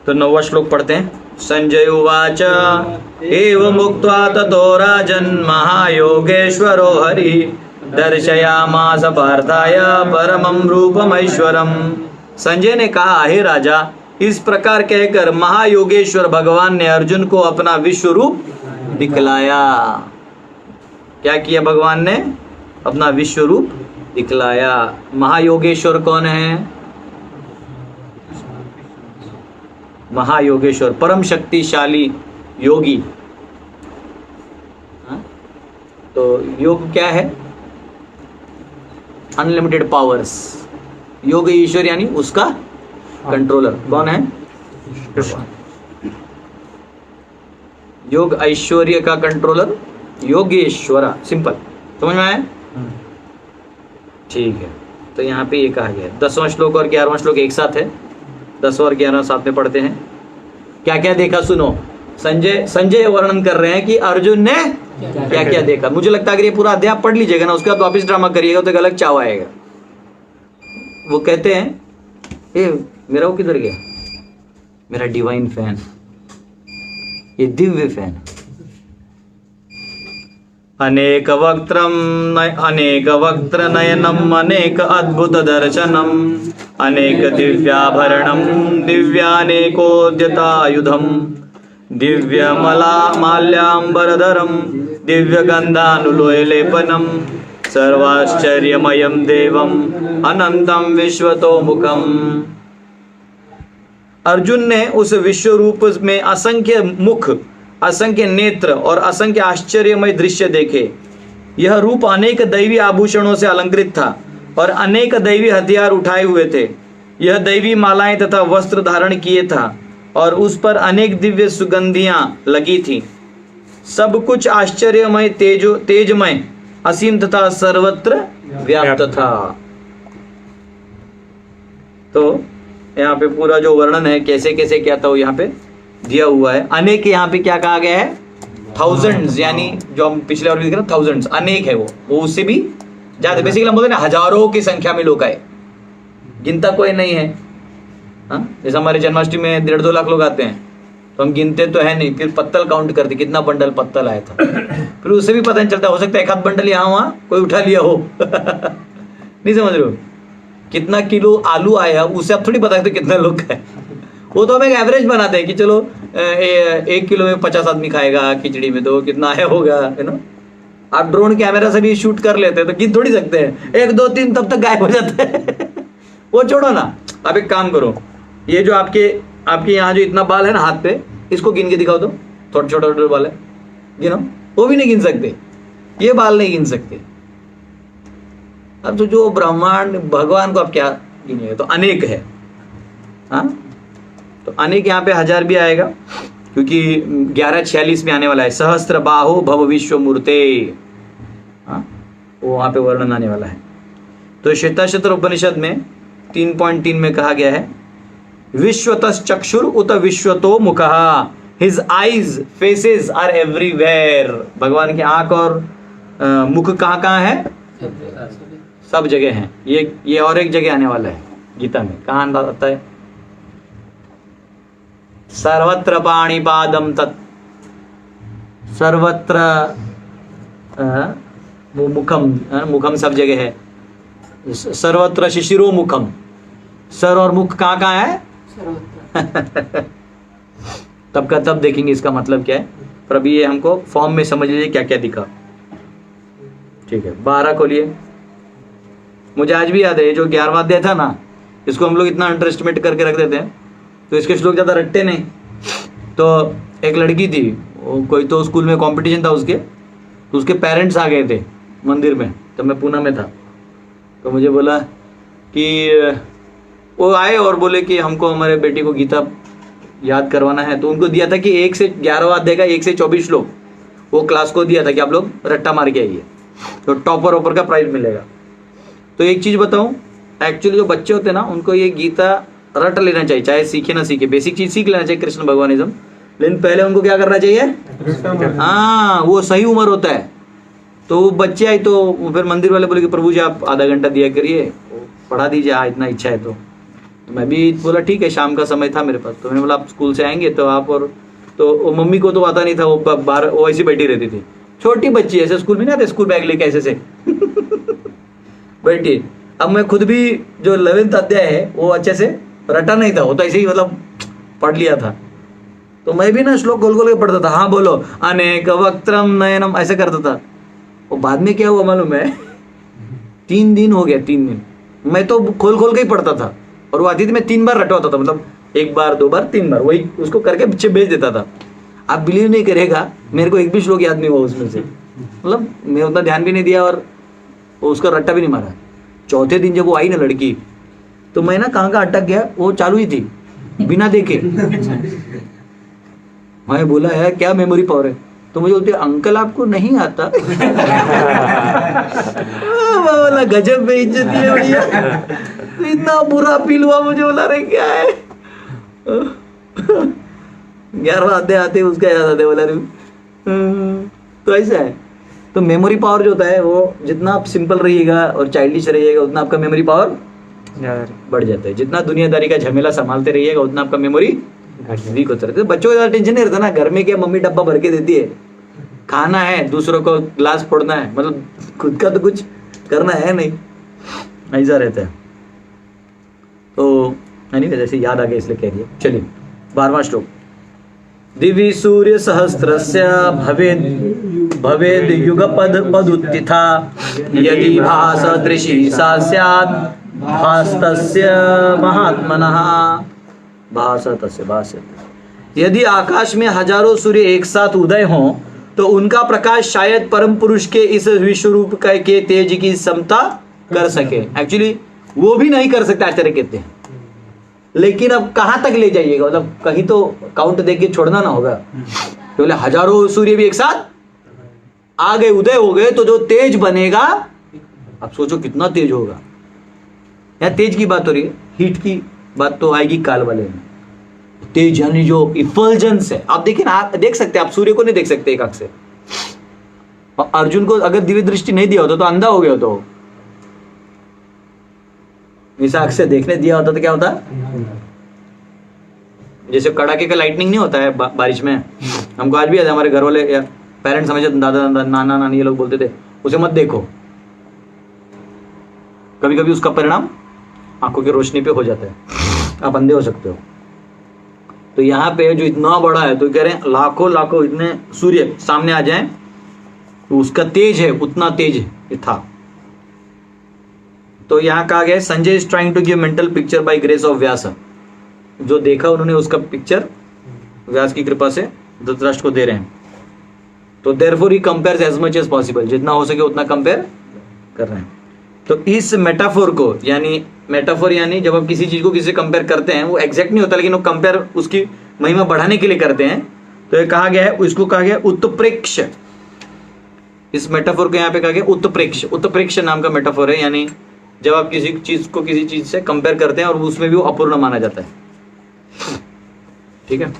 तो 9वां श्लोक पढ़ते हैं। संजय उवाच एवं मुक्त्वा ततो राजन् महायोगेश्वरो हरि दर्शयामास पार्थाय परमं रूपमैश्वरम्। संजय ने कहा, हे राजा, इस प्रकार कहकर महायोगेश्वर भगवान ने अर्जुन को अपना विश्व रूप दिखलाया। क्या किया भगवान ने? अपना विश्व रूप दिखलाया। महायोगेश्वर कौन है? महायोगेश्वर परम शक्तिशाली योगी। तो योग क्या है? Unlimited powers. योग ईश्वर यानी उसका कंट्रोलर कौन है? योग ऐश्वर्य का कंट्रोलर योगेश्वरा। सिंपल, समझ में आया? ठीक है। तो यहाँ पे ये कहा गया 10वां श्लोक और 11वां श्लोक एक साथ है। 10 और 11 साथ में पढ़ते हैं। क्या क्या देखा सुनो। संजय वर्णन कर रहे हैं कि अर्जुन ने क्या क्या देखा। मुझे लगता है अगर ये पूरा अध्याय पढ़ लीजिएगा ना, उसके बाद वापिस ड्रामा करिएगा तो एक अलग चाव आएगा। वो कहते हैं, ए मेरा वो किधर गया? मेरा डिवाइन फैन, ये दिव्य फैन। अनेक वक्त्र नयनम अनेक अद्भुत दर्शनम अनेक दिव्याभरणम दिव्यानेकोद्यतायुधम दिव्यमला माल्याम्बरधरम दिव्यगंधानुलेपनम सर्वाश्चर्यमयम देवम अनंतम विश्वतोमुखम। अर्जुन ने उस विश्व रूप में असंख्य मुख, असंख्य नेत्र और असंख्य आश्चर्यमय दृश्य देखे। यह रूप अनेक दैवी आभूषणों से अलंकृत था और अनेक दैवी हथियार उठाए हुए थे। यह दैवी मालाएं तथा वस्त्र धारण किए था और उस पर अनेक दिव्य सुगंधियां लगी थी। सब कुछ आश्चर्यमय, तेजमय, असीम तथा सर्वत्र व्याप्त था। तो यहाँ पे पूरा जो वर्णन है कैसे कैसे क्या था वो यहाँ पे दिया हुआ है। अनेक यहाँ पे क्या कहा गया है? थाउजेंड्स, यानी जो हम पिछले और भी देख रहे हैं थाउजेंड्स, अनेक है वो उससे भी ज्यादा। बेसिकली हम बोलते हैं ना हजारों की संख्या में लोग आए, गिनता कोई नहीं है। जैसे हमारे जन्माष्टमी में 1.5-2 लाख लोग आते हैं तो हम गिनते तो है नहीं, फिर पत्तल काउंट करते कितना बंडल पत्तल आया था। फिर उससे भी पता नहीं चलता, हो सकता है एक आध बंडल यहाँ वहाँ कोई उठा लिया हो नहीं समझ रहे हो? कितना किलो आलू आया उससे आप थोड़ी पता कितना लोग खाए। वो तो हम एक एवरेज बनाते हैं कि चलो 1 किलो में 50 आदमी खाएगा खिचड़ी में, तो कितना आया होगा, है ना। आप ड्रोन कैमरा से भी शूट कर लेते हैं तो गिन थोड़ी सकते हैं 1 2 3 तब तक गायब हो जाता है वो छोड़ो ना। आप एक काम करो, ये जो आपके यहाँ जो इतना बाल है ना हाथ पे, इसको गिन के दिखाओ तो। थोड़ा छोटा छोटा बाल है, गिनो। वो भी नहीं गिन सकते, ये बाल नहीं गिन सकते। अब तो जो ब्रह्मांड भगवान को आप क्या गिनेंगे? तो अनेक है। हाँ, तो अनेक यहाँ पे 1000 भी आएगा क्योंकि 1146 में आने वाला है। सहस्त्र बाहो भव विश्व मूर्ते। हाँ, वो वहाँ पे वर्णन आने वाला है। तो श्वेताश्वतर उपनिषद में 3.3 में कहा गया है विश्वतस् चक्षुर उत विश्वतो मुखः, his eyes faces are everywhere. भगवान की आंख और मुख कहाँ कहाँ है? सब जगह है। ये और एक जगह आने वाला है गीता में। कहाँ आता है? सर्वत्र पाणिपादम तत्, सर्वत्र वो मुखम, मुखम सब जगह है। सर्वत्र शिशिरो मुखम, सर और मुख कहाँ कहाँ है? तब का तब देखेंगे इसका मतलब क्या है, पर अभी ये हमको फॉर्म में समझ लीजिए क्या क्या दिखा। ठीक है, 12 खोलिए। मुझे आज भी याद है जो 11वां अध्याय था ना, इसको हम लोग इतना अंडर एस्टिमेट करके रख देते हैं, तो इसके श्लोक ज़्यादा रटते नहीं। तो एक लड़की थी, कोई तो स्कूल में कंपटीशन था उसके, तो उसके पेरेंट्स आ गए थे मंदिर में, तब मैं पूना में था। तो मुझे बोला कि वो आए और बोले कि हमको हमारे बेटी को गीता याद करवाना है। तो उनको दिया था कि 1 से 11वां अध्याय का 1 से 24 श्लोक वो क्लास को दिया था कि आप लोग रट्टा मार के आइए, तो टॉपर ओपर का प्राइज मिलेगा। तो एक चीज़ बताऊं, एक्चुअली जो बच्चे होते हैं ना, उनको ये गीता रट लेना चाहिए, चाहे सीखे ना सीखे, बेसिक चीज़ सीख लेना चाहिए कृष्ण भगवानिज्म, लेकिन पहले उनको क्या करना चाहिए? हाँ, वो सही उम्र होता है। तो वो बच्चे आई तो फिर मंदिर वाले बोले कि प्रभु जी आप आधा घंटा दिया करिए, पढ़ा दीजिए, हाँ इतना इच्छा है। तो मैं भी बोला ठीक है, शाम का समय था मेरे पास, तो मैंने बोला आप स्कूल से आएंगे तो आप, और तो वो मम्मी को तो आता नहीं था, वो बाहर वो ऐसी बैठी रहती थी, छोटी बच्ची ऐसे, स्कूल में नहीं आते, स्कूल बैग लेके ऐसे से बैठी। अब मैं खुद भी जो 11th अध्याय है वो अच्छे से रटा नहीं था, वो तो ऐसे ही मतलब पढ़ लिया था। तो मैं भी ना श्लोक गोल गोल के पढ़ता था, हाँ बोलो अनेक वक्त्रम नयनम ऐसे करता था। वो बाद में क्या हुआ मालूम है, 3 दिन हो गया, 3 दिन मैं तो खोल खोल के ही पढ़ता था, और वो आती थी मैं 3 बार रटवाता था, मतलब 1 बार 2 बार 3 बार वही उसको करके पीछे भेज देता था। आप बिलीव नहीं करेगा, मेरे को एक भी श्लोक याद नहीं हुआ उसमें से, मतलब मैं उतना ध्यान भी नहीं दिया और उसका रट्टा भी नहीं मारा। चौथे दिन जब वो आई ना लड़की, तो मैं ना कहाँ अटक गया, वो चालू ही थी बिना देखे। मैं बोला यार क्या मेमोरी पावर है, तो मुझे बोलते अंकल आपको नहीं आता। बोला गजब बेइज्जती है भैया, इतना बुरा फील हुआ मुझे, बोला अरे क्या है। 11वां अध्याय आते उसका याद आता है, बोला तो ऐसा है। तो मेमोरी पावर जो होता है वो जितना आप सिंपल रहिएगा और चाइल्डिश रहिएगा उतना आपका मेमोरी पावर बढ़ जाता है। जितना दुनियादारी का झमेला संभालते रहिएगा उतना आपका मेमोरी वीक होता रहता है। बच्चों को ज़्यादा टेंशन नहीं रहता ना, घर में क्या मम्मी डब्बा भर के देती है, खाना है, दूसरों को ग्लास फोड़ना है, मतलब खुद का तो कुछ करना है नहीं, ऐसा रहता है। तो नहीं जैसे याद आ गया इसलिए कह रही है। चलिए 12वां श्लोक। दिवि सूर्य सहस्रस्य भवेद युगपद पदुत्थिता यदि भासदृशी सा स्यात् भासतस्य महात्मनः। यदि आकाश में हजारों सूर्य एक साथ उदय हों तो उनका प्रकाश शायद परम पुरुष के इस विश्व रूप के तेज की समता कर सके। एक्चुअली वो भी नहीं कर सकते, आचार्य कहते हैं, लेकिन अब कहाँ तक ले जाइएगा, मतलब कहीं तो काउंट देख के छोड़ना ना होगा। तो बोले हजारों सूर्य भी एक साथ आ गए, उदय हो गए, तो जो तेज बनेगा, अब सोचो कितना तेज होगा। यहाँ तेज की बात हो रही है, हीट की बात तो आएगी काल वाले में। तेज यानी जो इफल्जेंस है, आप देखिए ना, आप देख सकते हैं, आप सूर्य को नहीं देख सकते एक आंख से। और अर्जुन को अगर दिव्य दृष्टि नहीं दिया होता तो अंधा हो गया होता, तो इस आंख से देखने दिया होता तो क्या होता, जैसे कड़ाके का लाइटनिंग नहीं होता है बारिश में। हमको आज भी याद है, हमारे घर वाले या पेरेंट्स हमेशा दादा नाना नानी ये लोग बोलते थे उसे मत देखो, कभी कभी उसका परिणाम आंखों की रोशनी पे हो जाता है, आप अंधे हो सकते हो। तो यहाँ पे जो इतना बड़ा है, तो कह रहे हैं लाखों लाखों इतने सूर्य सामने आ जाएं तो उसका तेज है, उतना तेज है था। तो यहाँ कहा गया Sanjay is trying to give mental picture by grace of Vyasa. जो देखा उन्होंने उसका पिक्चर व्यास की कृपा से धृतराष्ट्र को दे रहे हैं। तो therefore he compares as much as possible, जितना हो सके उतना कंपेयर कर रहे हैं। तो इस मेटाफोर को, यानी मेटाफोर यानी जब आप किसी चीज को किसी से कंपेयर करते हैं, वो एग्जैक्ट नहीं होता, लेकिन वो कंपेयर उसकी महिमा बढ़ाने के लिए करते हैं। तो ये कहा गया है, इसको कहा गया उत्प्रेक्ष। इस मेटाफोर को यहाँ पे कहा गया उत्प्रेक्ष। उत्प्रेक्ष नाम का मेटाफोर है, यानी जब आप किसी चीज को किसी चीज से कंपेयर करते हैं और उसमें भी वो अपूर्ण माना जाता है। ठीक है,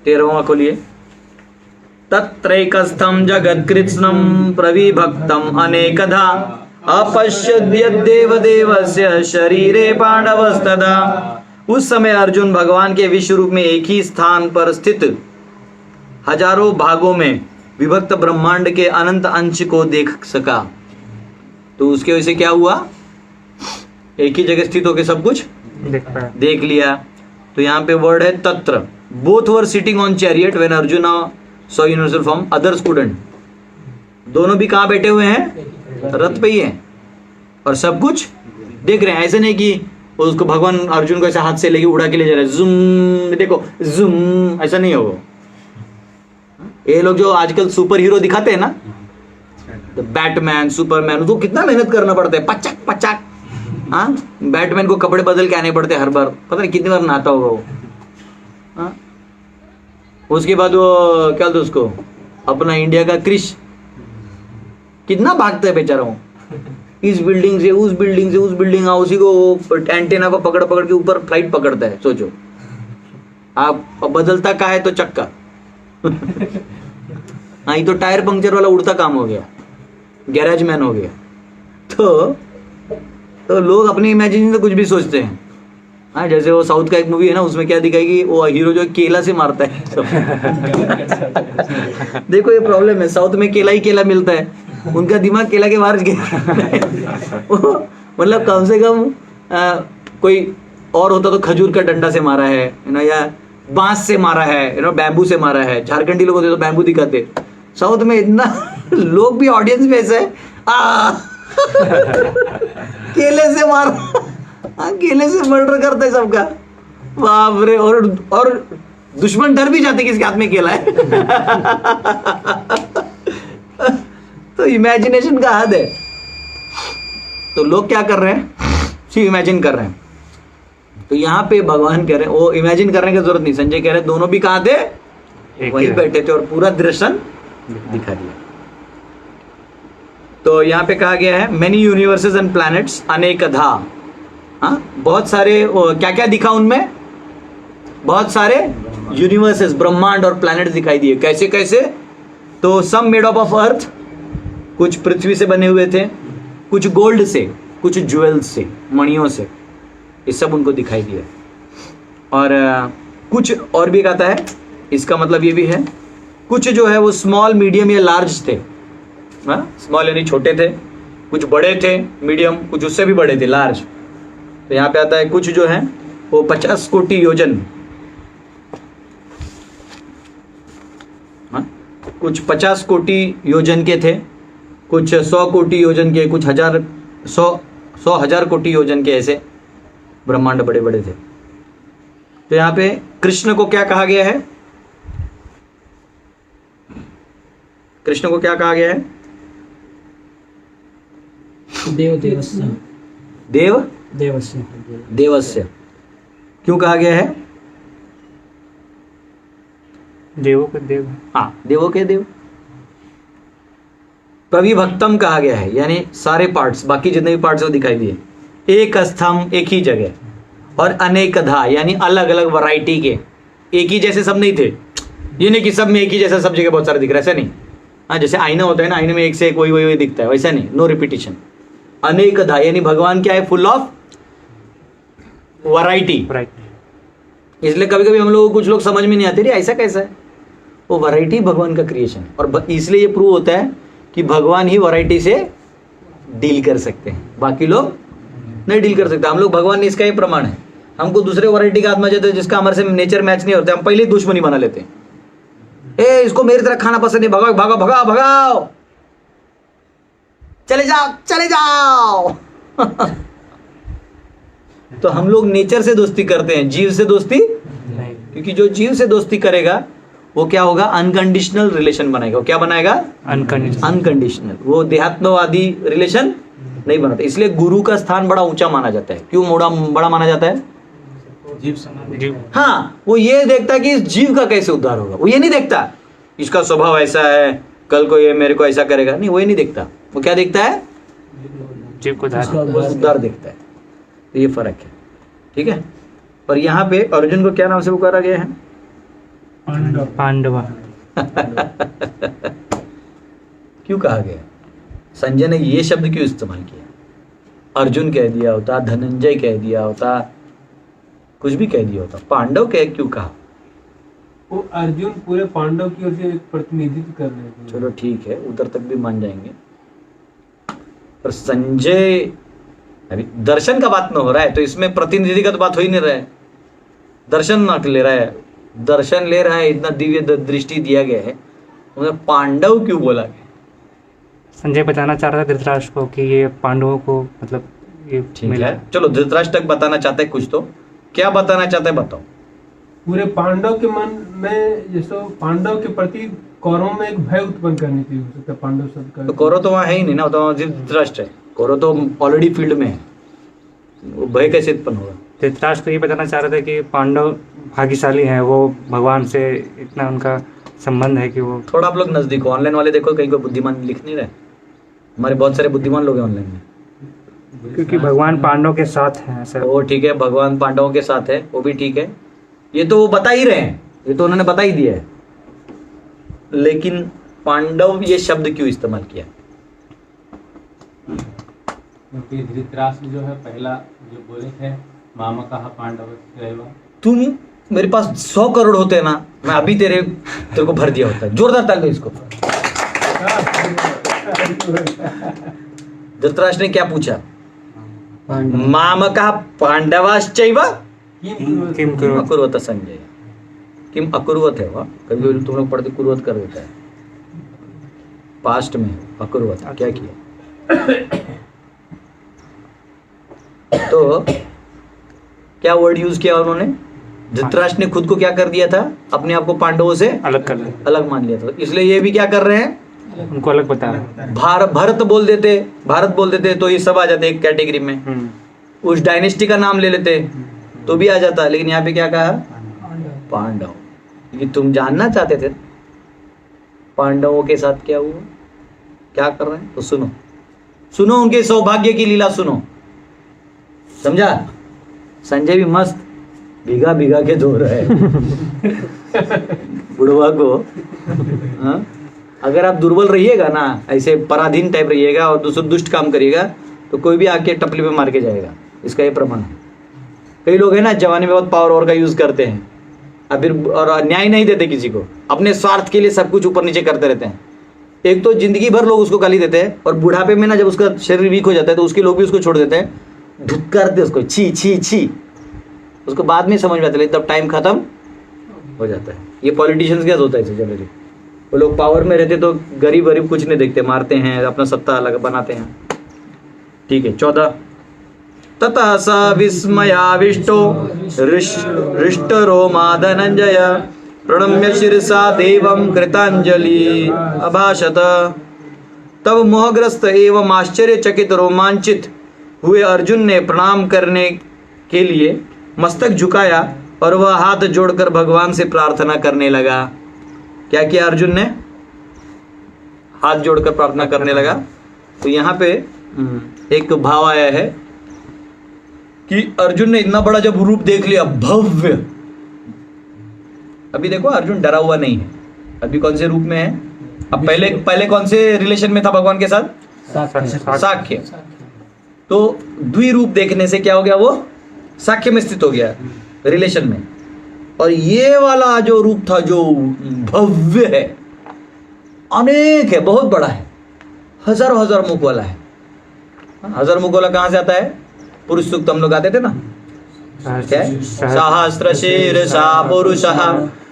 13वां खोलिए। तत्रैकस्थं जगत्कृत्स्नं प्रविभक्तं अनेकधा अपश्यद्यद्देव देवस्य शरीरे पांडवस्तदा। उस समय अर्जुन भगवान के विश्व रूप में एक ही स्थान पर स्थित हजारों भागों में विभक्त ब्रह्मांड के अनंत अंश को देख सका। तो उसके वजह से क्या हुआ, एक ही जगह स्थित होकर सब कुछ देख लिया। तो यहाँ पे वर्ड है तत्र। Both were sitting on chariot when Arjun saw universal form other student. दोनों भी कहाँ बैठे हुए हैं, रथ पे ही हैं और सब कुछ देख रहे हैं। ऐसे नहीं कि उसको भगवान अर्जुन को ऐसे हाथ से लेके उड़ा के ले जा रहे हैं, जूम देखो जूम, ऐसा नहीं होगा। ये लोग जो आजकल सुपर हीरो दिखाते हैं ना, तो बैटमैन सुपरमैन, उसको कितना मेहनत करना पड़ता है, पचक पचक। हाँ, बैटमैन को कपड़े बदल के आने पड़ते हर बार, पता नहीं कितनी बार नहाता होगा वो। हाँ, उसके बाद वो क्या बोलते उसको, अपना इंडिया का क्रिश कितना भागता है बेचारा वो, इस बिल्डिंग से उस बिल्डिंग से उस बिल्डिंग, उसी को एंटेना को पकड़ पकड़ के ऊपर फ्लाइट पकड़ता है। सोचो आप, बदलता का है तो चक्का। हाँ, ये तो टायर पंक्चर वाला उड़ता काम हो गया, गैरेज मैन हो गया। तो लोग अपनी इमेजिनेशन से कुछ भी सोचते हैं। हाँ, जैसे वो साउथ का एक मूवी है ना, उसमें क्या दिखाएगी, वो हीरो जो केला से मारता है सब। देखो ये प्रॉब्लम है, साउथ में केला ही केला मिलता है, उनका दिमाग केला के बाहर गया। मतलब कम से कम कोई और होता तो खजूर का डंडा से मारा है ना, या बांस से मारा है, बैम्बू से मारा है। झारखंडी लोग होते तो बैम्बू दिखाते। साउथ में इतना लोग भी, ऑडियंस भी ऐसा है, केले से मार, केले से मर्डर करता है सबका, बाप रे। और दुश्मन डर भी जाते किसके हाथ में केला है। तो इमेजिनेशन का हद है। तो लोग क्या कर रहे हैं, सिर्फ इमेजिन कर रहे हैं। तो यहाँ पे भगवान कह रहे हैं, वो इमेजिन करने की जरूरत नहीं। संजय कह रहे हैं दोनों भी कहाँ थे, वहीं बैठे थे और पूरा दृश्य दिखा दिया। तो यहाँ पे कहा गया है मेनी यूनिवर्सेस एंड प्लैनेट्स अनेकधा। हाँ, बहुत सारे, क्या क्या दिखा उनमें, बहुत सारे यूनिवर्सेस, ब्रह्मांड और प्लैनेट्स दिखाई दिए। कैसे कैसे, तो सम मेड ऑफ अर्थ, कुछ पृथ्वी से बने हुए थे, कुछ गोल्ड से, कुछ ज्वेल्स से, मणियों से, ये सब उनको दिखाई दिया। और कुछ और भी कहता है, इसका मतलब ये भी है, कुछ जो है वो स्मॉल मीडियम या लार्ज थे। हाँ, स्मॉल यानी छोटे थे, कुछ बड़े थे मीडियम, कुछ उससे भी बड़े थे लार्ज। तो यहाँ पे आता है कुछ जो है वो 50 कोटि योजन, हाँ, कुछ 50 कोटि योजन के थे, कुछ 100 कोटि योजन के, कुछ 100,000 कोटि योजन के, ऐसे ब्रह्मांड बड़े बड़े थे। तो यहाँ पे कृष्ण को क्या कहा गया है, कृष्ण को क्या कहा गया है, देवस्य। देवस्य क्यों कहा गया है, देवों के देव। हाँ, देवों के देव। प्रविभक्तम कहा गया है, यानी सारे पार्ट्स, बाकी जितने भी पार्ट्स वो दिखाई दिए। एक स्तंभ, एक ही जगह, और अनेकधा यानी अलग अलग वैरायटी के, एक ही जैसे सब नहीं थे। ये नहीं कि सब में एक ही जैसा सब जगह बहुत सारे दिख रहा है, ऐसा नहीं। हाँ, जैसे आईना होता है ना, आईने में एक से एक वही दिखता है, वैसा नहीं, नो रिपीटिशन। अनेकधा यानी भगवान क्या है, फुल ऑफ वैरायटी। इसलिए कभी कभी हम लोग, कुछ लोग समझ में नहीं आते, रे ऐसा कैसा है, वो वैरायटी भगवान का क्रिएशन। और इसलिए ये प्रूव होता है कि भगवान ही वैरायटी से डील कर सकते हैं, बाकी लोग नहीं डील कर सकते। हम लोग, भगवान ने इसका ही प्रमाण है। हमको दूसरे वैरायटी का आत्मा जाते हैं जिसका हमारे से नेचर मैच नहीं होता, हम पहले ही दुश्मनी बना लेते हैं। इसको मेरी तरह खाना पसंद नहीं, भगाओ भगाओ भगाओ भगाओ, चले जाओ चले जाओ। तो हम लोग नेचर से दोस्ती करते हैं, जीव से दोस्ती नहीं। क्योंकि जो जीव से दोस्ती करेगा वो क्या होगा, अनकंडीशनल रिलेशन बनाएगा। वो क्या बनाएगा, अनकंडीशनल। वो देहात्मवादी रिलेशन नहीं बनाता। इसलिए गुरु का स्थान बड़ा ऊंचा माना जाता है। क्यों बड़ा माना जाता है, जीव। हाँ, वो ये देखता है कि इस जीव का कैसे उद्धार होगा। वो ये नहीं देखता इसका स्वभाव ऐसा है, कल को ये मेरे को ऐसा करेगा, नहीं, वही नहीं देखता। वो क्या देखता है? जीव को धार। वो उद्धार देखता है। तो ये फर्क है, ठीक है। और यहाँ पे अर्जुन को क्या नाम से पुकारा गया है? पांडवा। क्यों कहा गया? संजय ने ये शब्द क्यों इस्तेमाल किया? अर्जुन कह दिया होता, धनंजय कह दिया होता, कुछ भी कह दिया होता, पांडव क्यों कहा? वो अर्जुन पूरे पांडव की ओर से एक प्रतिनिधित्व कर रहे थे। चलो ठीक है, उधर तक भी मान जाएंगे। पर संजय, अभी दर्शन का बात न हो रहा है, तो इसमें प्रतिनिधि का तो बात हो ही नहीं रहा है। दर्शन ना ले रहा है, दर्शन ले रहा है, इतना दिव्य दृष्टि दिया गया है, उन्हें पांडव क्यों बोला गया? संजय बताना चाह रहा था धृतराष्ट्र को कि ये पांडवों को मतलब ये ठीक मिला है, चलो धृतराष्ट्र तक बताना चाहते हैं कुछ, तो क्या बताना चाहते हैं बताओ। पूरे पांडव के मन में जैसे पांडव के प्रति कौरवों में एक भय उत्पन्न करनी चाहिए, हो सकता है पांडव शब्द का। तो कौरव तो वहाँ है ही नहीं ना, तो वहाँ सिर्फ धृतराष्ट्र है। कौरव तो ऑलरेडी फील्ड में है, वो भय कैसे उत्पन्न होगा? धृतराष्ट्र को ये बताना चाह रहा था कि पांडव भाग्यशाली हैं, वो भगवान से इतना उनका संबंध है कि वो। थोड़ा आप लोग नजदीक हो, ऑनलाइन वाले देखो कहीं कोई बुद्धिमान लिख नहीं रहे। हमारे बहुत सारे बुद्धिमान लोग हैं ऑनलाइन में। क्योंकि भगवान पांडव के साथ हैं ऐसा। वो ठीक है, भगवान पांडवों के साथ है, वो भी ठीक है, ये तो वो बता ही रहे हैं, ये तो उन्होंने बता ही दिया है। लेकिन पांडव ये शब्द क्यों इस्तेमाल किया? क्योंकि धृतराष्ट्र जो है पहला जो बोले थे मामा कहा पांडव, तुम मेरे पास 100 करोड़ होते हैं ना, मैं अभी तेरे को भर दिया होता है। जोरदार ताली दो इसको। धृतराष्ट्र ने क्या पूछा? मामकः पांडवाश्चैव किम करो। अकुर्वत संजय। किम अकुर्वत है वह, कभी तुम लोग पढ़ते कुर्वत कर देता है, पास्ट में अकुर्वत क्या किया? तो क्या वर्ड यूज किया उन्होंने? धृतराष्ट्र ने खुद को क्या कर दिया था? अपने आप को पांडवों से अलग कर ले, अलग मान लिया था, इसलिए ये भी क्या कर रहे हैं? उनको अलग बता रहे हैं। भारत बोल देते तो ये सब आ जाते एक कैटेगरी में, उस डायनेस्टी का नाम ले लेते तो भी आ जाता। लेकिन यहाँ पे क्या कहा? पांडव। ये तुम जानना चाहते थे पांडवों के साथ क्या हुआ, क्या कर रहे हैं, तो सुनो उनके सौभाग्य की लीला सुनो, समझा? संजय भी मस्त भीगा के धो रहा है बुढ़वा को। हाँ? अगर आप दुर्बल रहिएगा ना, ऐसे पराधीन टाइप रहिएगा और दूसरा दुष्ट काम करिएगा, तो कोई भी आके टपली पे मार के जाएगा। इसका ये प्रमाण है। कई लोग हैं ना जवानी में बहुत पावर और का यूज करते हैं, अब फिर और न्याय नहीं देते किसी को, अपने स्वार्थ के लिए सब कुछ ऊपर नीचे करते रहते हैं। एक तो जिंदगी भर लोग उसको गाली देते हैं, और बुढ़ापे में ना जब उसका शरीर वीक हो जाता है तो उसके लोग भी उसको छोड़ देते हैं, धुतकारते उसको, छी छी छी। उसको बाद में समझ में आता है, तब टाइम खत्म हो जाता है। ये पॉलिटिशियंस क्या होता है जनरली, वो लोग पावर में रहते तो गरीब कुछ नहीं देखते, मारते हैं, अपना सत्ता अलग बनाते हैं। ठीक है, 14। ततः स विस्मयाविष्टो हृष्टरोमा धनंजय प्रणम्य शिरसा देवं कृतांजलि अभाषत। तब मोहग्रस्त एवं आश्चर्यचकित रोमांचित हुए अर्जुन ने प्रणाम करने के लिए मस्तक झुकाया और वह हाथ जोड़कर भगवान से प्रार्थना करने लगा। क्या किया अर्जुन ने? हाथ जोड़कर प्रार्थना करने लगा। तो यहाँ पे एक भाव आया है कि अर्जुन ने इतना बड़ा जब रूप देख लिया, भव्य। अभी देखो अर्जुन डरा हुआ नहीं है, अभी कौन से रूप में है? अब पहले कौन से रिलेशन में था भगवान के साथ? साख्य। तो द्विरूप देखने से क्या हो गया? वो साख्य में स्थित हो गया, रिलेशन में। और ये वाला जो रूप था जो भव्य है, अनेक है, बहुत बड़ा है, हजार मुख वाला है। हजार मुख वाला कहां से आता है? पुरुष सूक्त हम लोग आते थे ना, सहस्र शीर्षा पुरुषः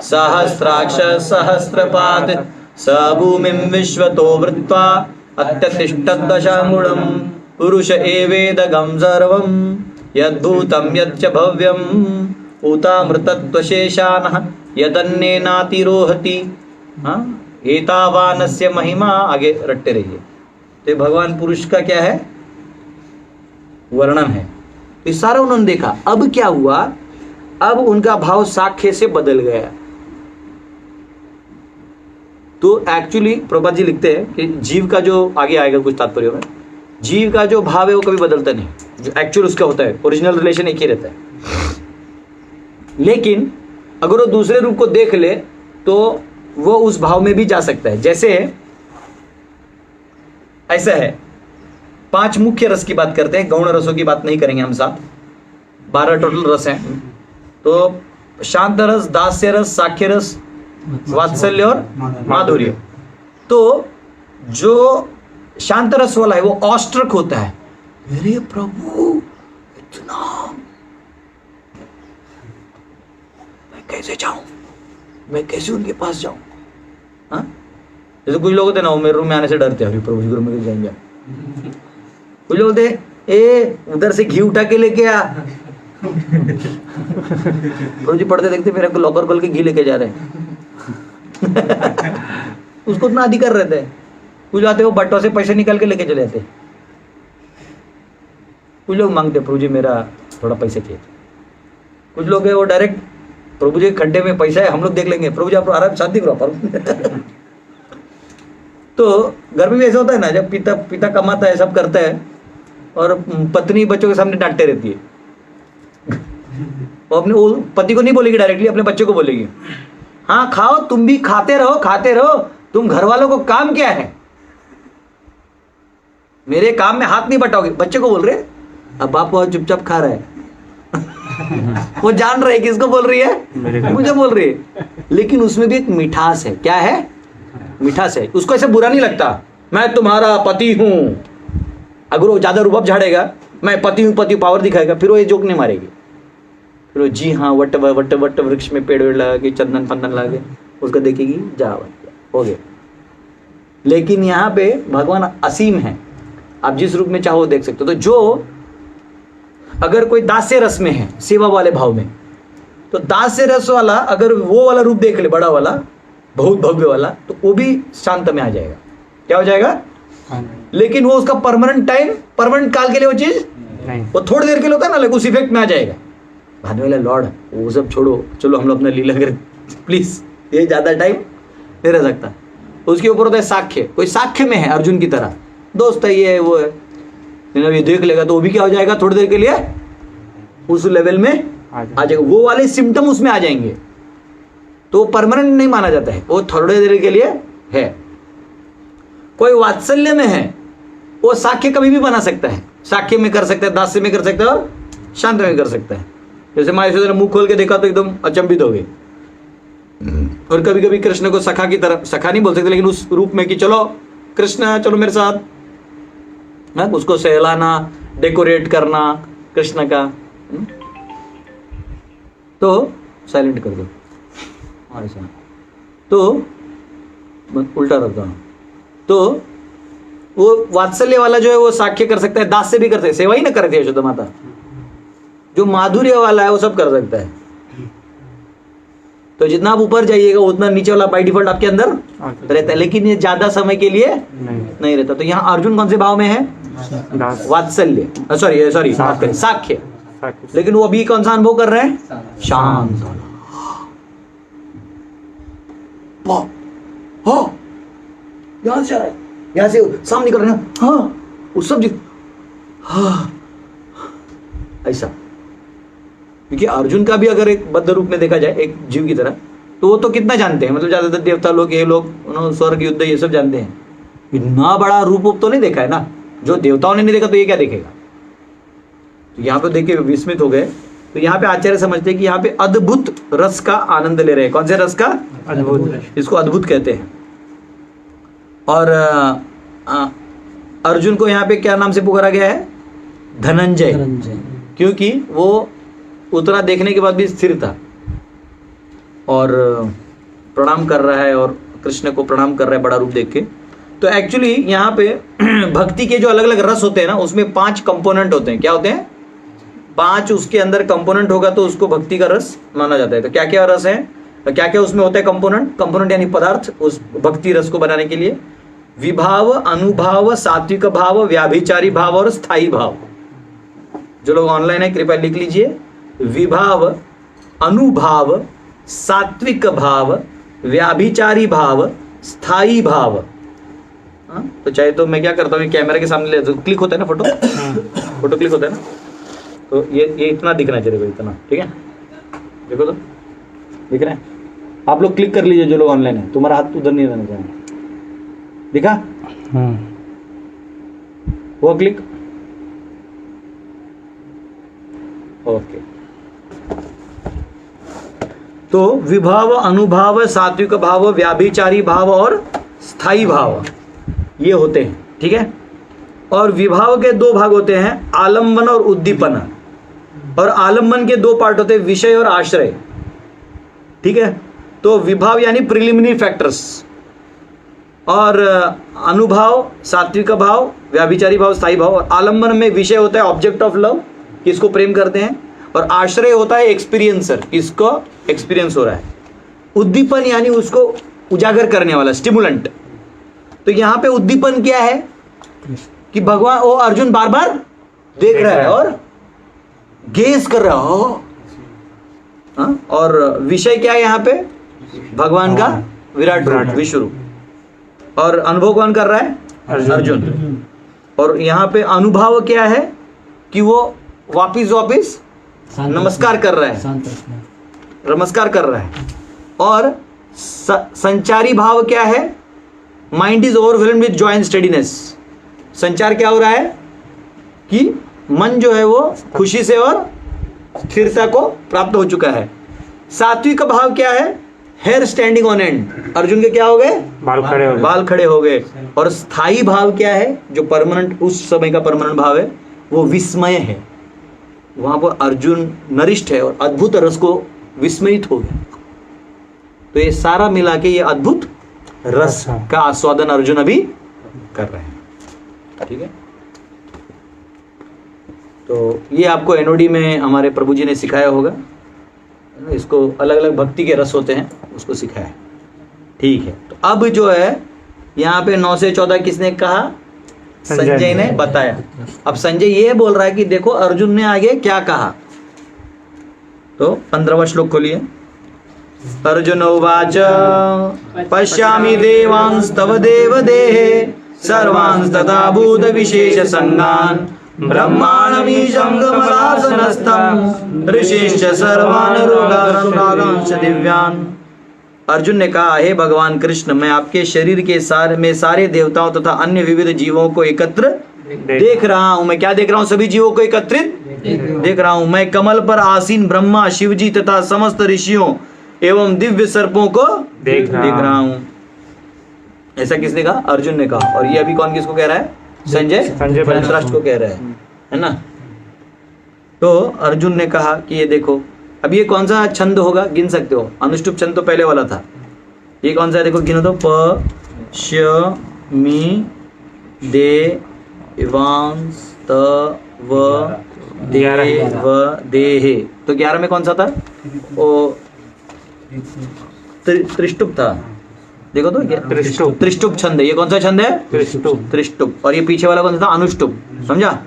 सहस्राक्ष सहस्रपाद स भूमिं विश्वतो वृत्वा अत्यतिष्ठत् दशांगुणम् पुरुष एवेदगं सर्वं यद्भूतं यच्च भव्यम् उतामृतत्वशेषानः यदन्नेनातिरोहति। हाँ, एतावानस्य महिमा। आगे रटते रहिए। तो भगवान पुरुष का क्या है? वर्णन है। ये सारा उन्होंने देखा। अब क्या हुआ? अब उनका भाव साख्य से बदल गया। तो एक्चुअली प्रभुपाद जी लिखते हैं कि जीव का जो आगे आएगा कुछ तात्पर्य में, जीव का जो भाव है वो कभी बदलता नहीं, जो एक्चुअल उसका होता है, ओरिजिनल रिलेशन एक ही रहता है। लेकिन अगर वो दूसरे रूप को देख ले तो वो उस भाव में भी जा सकता है। जैसे ऐसा है, 5 मुख्य रस की बात करते हैं, गौण रसों की बात नहीं करेंगे हम साथ, 12 टोटल रस हैं। तो शांत रस, दास्य रस, साख्य रस, वात्सल्य और माधुर्य। तो जो शांत रस वाला है वो ऑस्ट्रक होता है, अरे प्रभु इतना मैं कैसे जाऊं, मैं कैसे उनके पास जाऊं। हाँ, जैसे कुछ लोग होते हैं ना, वो मेरे रूम में आने से डरते हैं, अरे प्रभु जी रूम में जाएंगे। कुछ लोग होते हैं, ए उधर से घी उठा के लेके आ। प्रभु जी पढ़ते देखते मेरे को लॉकर खोल के घी लेके जा रहे हैं। उसको उतना अधिकार रहता है। कुछ आते वो बट्टों से पैसे निकाल के लेके चले जाते। कुछ लोग मांगते प्रभु जी मेरा थोड़ा पैसे चाहिए। कुछ लोग है वो डायरेक्ट प्रभु जी खड्डे में पैसा है हम लोग देख लेंगे, प्रभु जी आप आराम शांति करो पर। तो घर में भी ऐसा होता है ना, जब पिता कमाता है सब करता है और पत्नी बच्चों के सामने डांटते रहती है। वो अपने वो पति को नहीं बोलेगी डायरेक्टली, अपने बच्चों को बोलेगी, हाँ खाओ तुम भी, खाते रहो, तुम घर वालों को काम क्या है, मेरे काम में हाथ नहीं बटाओगे। बच्चे को बोल रहे, अब बाप वो चुपचाप खा रहा है। वो जान रहे किसको बोल रही है, मुझे बोल रही है, लेकिन उसमें भी एक मिठास है। क्या है? मिठास है। उसको ऐसे बुरा नहीं लगता, मैं तुम्हारा पति हूं। अगर वो ज्यादा रुबाब झाड़ेगा, मैं पति हूं, पति पावर दिखाएगा, फिर वो ये जोक नहीं मारेगी। फिर वो जी हाँ वट वृक्ष में पेड़ वेड़ लगा के चंदन फंदन लगा के उसको देखेगी, जा हो गया। लेकिन यहाँ पे भगवान असीम है, आप जिस रूप में चाहो देख सकते हो। तो जो अगर कोई दास्य रस में है, सेवा वाले भाव में, तो दास्य रस वाला अगर वो वाला रूप देख ले, बड़ा वाला बहुत भव्य वाला, तो वो भी शांत में आ जाएगा। क्या हो जाएगा? लेकिन वो उसका परमानेंट काल के लिए वो चीज नहीं, वो थोड़ी देर के लिए होता है ना, लेकिन उस इफेक्ट में आ जाएगा। बाद में लॉर्ड वो सब छोड़ो, चलो हम लोग अपना लीला करें प्लीज, ये ज्यादा टाइम नहीं रह सकता। उसके ऊपर होता है साख्य, कोई साख्य में है अर्जुन की तरह, दोस्त है, ये है वो है, ये देख लेगा तो वो भी क्या हो जाएगा, थोड़ी देर के लिए उस लेवल में आ जाएगा। वो वाले सिम्टम उसमें आ जाएंगे, तो परमानेंट नहीं माना जाता है, वो थोड़ी देर के लिए है। कोई वात्सल्य में है, वो साख्य कभी भी बना सकता है, साख्य में कर सकता है, दास्य में कर सकता है और शांत में कर सकता है। जैसे माँ यशोदा ने मुंह खोल के देखा तो एकदम अचंभित हो गए। और कभी कभी कृष्ण को सखा की तरफ, सखा नहीं बोल सकते लेकिन उस रूप में कि चलो कृष्ण चलो मेरे साथ, ना उसको सहलाना, डेकोरेट करना कृष्ण का। तो साइलेंट कर दो, ऐसा तो उल्टा रखता हूं। तो वो वात्सल्य वाला जो है वो साख्य कर सकता है, दास्य भी कर सकता है, सेवा ही ना करती है यशोदा माता। जो माधुर्य वाला है वो सब कर सकता है। तो जितना आप ऊपर जाइएगा उतना नीचे वाला बाय डिफॉल्ट आपके अंदर रहता है, लेकिन ये ज्यादा समय के लिए नहीं रहता। तो यहाँ अर्जुन कौन से भाव में है? वात्सल्य, सॉरी साख्य। लेकिन वो अभी कौन सा अनुभव कर रहे हैं? शांत। यहां से आ रहा है, यहां से सामने कर रहे हैं, हाँ उस सब हाँ ऐसा। क्योंकि अर्जुन का भी अगर एक बद्ध रूप में देखा जाए एक जीव की तरह, तो वो तो कितना जानते हैं, मतलब ज्यादातर देवता लोग, ये लोग स्वर्ग युद्ध ये सब जानते हैं, इतना बड़ा रूप तो नहीं देखा है ना। जो देवताओं ने नहीं देखा तो ये क्या देखेगा। तो यहाँ पे देख के विस्मित हो गए। तो यहाँ पे आचार्य समझते हैं कि यहाँ पे अद्भुत रस का आनंद ले रहे हैं। कौन से रस का? अद्भुत, इसको अद्भुत कहते हैं। और अर्जुन को यहाँ पे क्या नाम से पुकारा गया है? धनंजय, क्योंकि वो उतना देखने के बाद भी स्थिर था और प्रणाम कर रहा है और कृष्ण को प्रणाम कर रहा है बड़ा रूप देख के। तो एक्चुअली यहाँ पे भक्ति के जो अलग अलग रस होते हैं ना, उसमें 5 कंपोनेंट होते हैं। क्या होते हैं? 5 उसके अंदर कंपोनेंट होगा तो उसको भक्ति का रस माना जाता है। तो क्या क्या रस है, क्या क्या उसमें होता है कंपोनेंट यानी पदार्थ उस भक्ति रस को बनाने के लिए? विभाव, अनुभाव, सात्विक भाव, व्याभिचारी भाव और स्थायी भाव। जो लोग ऑनलाइन है कृपया लिख लीजिए, विभाव, अनुभाव, सात्विक भाव, व्याभिचारी भाव स्थाई भाव। हाँ, तो चाहे तो मैं क्या करता हूँ, कैमरा के सामने ले, तो क्लिक होता है ना फोटो, फोटो क्लिक होता है ना, तो ये इतना दिखना चाहिए, इतना, ठीक है। देखो तो दिख रहा है, आप लोग क्लिक कर लीजिए जो लोग ऑनलाइन है, तुम्हारा हाथ उधर नहीं रहना चाहिए। दिखा वो क्लिक, ओके। तो विभाव, अनुभाव, सात्विक भाव, व्याभिचारी भाव और स्थाई भाव ये होते हैं, ठीक है। और विभाव के दो भाग होते हैं, आलंबन और उद्दीपन। और आलंबन के दो पार्ट होते हैं, विषय और आश्रय, ठीक है। तो विभाव यानी प्रिलिमिनरी फैक्टर्स, और अनुभाव, सात्विक भाव, व्याभिचारी भाव, स्थाई भाव। और आलंबन में विषय होता है ऑब्जेक्ट ऑफ लव, किसको प्रेम करते हैं, और आश्रय होता है एक्सपीरियंसर, किसको एक्सपीरियंस हो रहा है। उद्दीपन यानी उसको उजागर करने वाला, स्टिमुलेंट। तो यहां पे उद्दीपन क्या है कि भगवान, वो अर्जुन बार बार देख रहा है और गेज कर रहा हो। हाँ? और विषय क्या है यहां पे, भगवान का विराट रूप, विश्व रूप। और अनुभव कौन कर रहा है, अर्जुन। और यहां पे अनुभाव क्या है कि वो वापिस नमस्कार कर रहा है, नमस्कार कर रहा है। और संचारी भाव क्या है, mind is overwhelmed with Joy and steadiness. संचार क्या हो रहा है कि मन जो है वो खुशी से और स्थिरता को प्राप्त हो चुका है। सात्विक भाव क्या है, hair standing on end, Arjun के क्या हो गए, बाल खड़े हो गए। और स्थाई भाव क्या है, जो परमानेंट, उस समय का परमानेंट भाव है, वो विस्मय है। वहां पर अर्जुन नरिष्ठ है और अद्भुत रस को विस्मयित हो गया। तो ये सारा मिला के ये अद्भुत रस का आस्वादन अर्जुन अभी कर रहे हैं, ठीक है। तो ये आपको एनओडी में हमारे प्रभु जी ने सिखाया होगा, इसको अलग अलग भक्ति के रस होते हैं, उसको सिखाया है, ठीक है। तो अब जो है यहाँ पे 9 से 14 किसने कहा, संजय ने बताया। अब संजय ये बोल रहा है कि देखो अर्जुन ने आगे क्या कहा। तो 15वां श्लोक खोलिए। अर्जुन उवाच पश्यामि देवांस्तव देवदेहे सर्वांस तथा भूत विशेष संगान ब्रह्माणमीशं कमलासनस्थं ऋषिश्च सर्वान् रोगांश्च दिव्यान्। अर्जुन ने कहा, हे भगवान कृष्ण, मैं आपके शरीर के सारे देवताओं तथा अन्य विविध जीवों को एकत्र देख रहा हूं। मैं क्या देख रहा हूं, सभी जीवों को एकत्रित देख रहा हूं। मैं कमल पर आसीन ब्रह्मा, शिवजी तथा समस्त ऋषियों एवं दिव्य सर्पों को देख रहा हूं। ऐसा किसने कहा, अर्जुन ने कहा। और ये अभी कौन किसको कह रहा है, संजय धृतराष्ट्र को कह रहा है ना। तो अर्जुन ने कहा कि ये देखो, अब ये कौन सा छंद होगा, गिन सकते हो। अनुष्टुप छंद तो पहले वाला था, ये कौन सा है देखो, गिनो तो। प श मी दे वांस त व देव देहे। तो 11 में कौन सा था, वो त्रिष्टुप था। देखो तो त्रिष्टुप छंद है। ये कौन सा छंद है, त्रिष्टुप। और ये पीछे वाला कौन सा था, अनुष्टुप। समझा,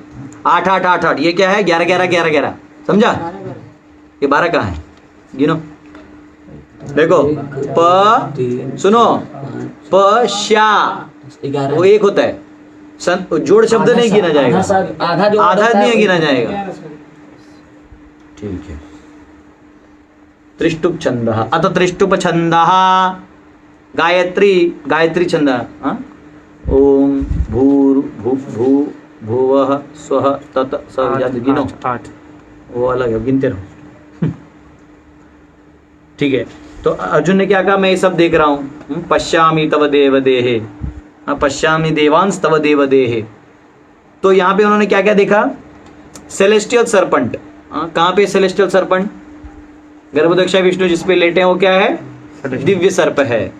8 8 8 8। ये क्या है, 11 11 11 11। समझा, ये 12 कहाँ है, गिनो। देखो प, सुनो, प श्या, वो एक होता है, जोड़ शब्द नहीं गिना जाएगा, आधा नहीं गिना जाएगा, ठीक है। त्रिष्टुप छंद, अत त्रिष्टुप छंद गायत्री छंद। ओम भूर भू भू भुवः स्वः तत् सविजात। गिनो, 8। वो अलग है, गिनते रहो, ठीक है। तो अर्जुन ने क्या कहा, मैं ये सब देख रहा हूं। पश्यामि तव देव देहे, पश्यामि देवांस तव देव देहे। तो यहाँ पे उन्होंने क्या क्या देखा, सेलेस्टियल सरपंट। कहाँ पे सेलेस्टियल सरपंट, गर्भोदक्षा विष्णु जिस पे लेटे हैं वो क्या है, दिव्य सर्प है।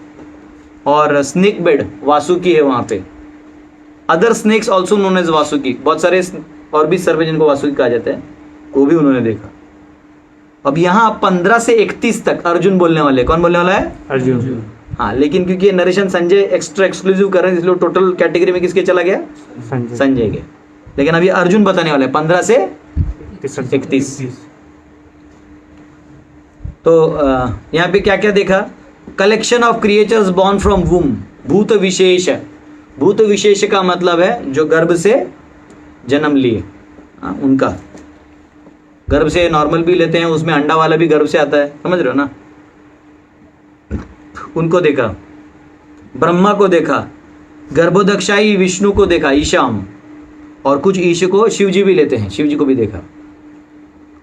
और स्नेक बेड वासुकी है वहां पे। Other snakes also known as Vasuki, बहुत सारे और भी सर्प जिनको वासुकी कहा जाता है, वो भी उन्होंने देखा। अब यहाँ 15 से 31 तक अर्जुन बोलने वाले। कौन बोलने वाला है, अर्जुन। हाँ, लेकिन क्योंकि ये नरेशन संजय एक्स्ट्रा एक्सक्लूसिव कर रहे हैं, इसलिए टोटल कैटेगरी में किसके चला गया, संजय के। लेकिन अभी अर्जुन बताने वाले 15 से 31। तो यहाँ पे क्या क्या देखा, collection of creatures born from womb, भूत विशेष। भूत विशेष का मतलब है जो गर्भ से जन्म लिए, उनका। गर्भ से नॉर्मल भी लेते हैं, उसमें अंडा वाला भी गर्भ से आता है, समझ रहे हो ना। उनको देखा, ब्रह्मा को देखा, गर्भोदक्षाई विष्णु को देखा, ईशाम, और कुछ ईश को शिव जी भी लेते हैं, शिव जी को भी देखा।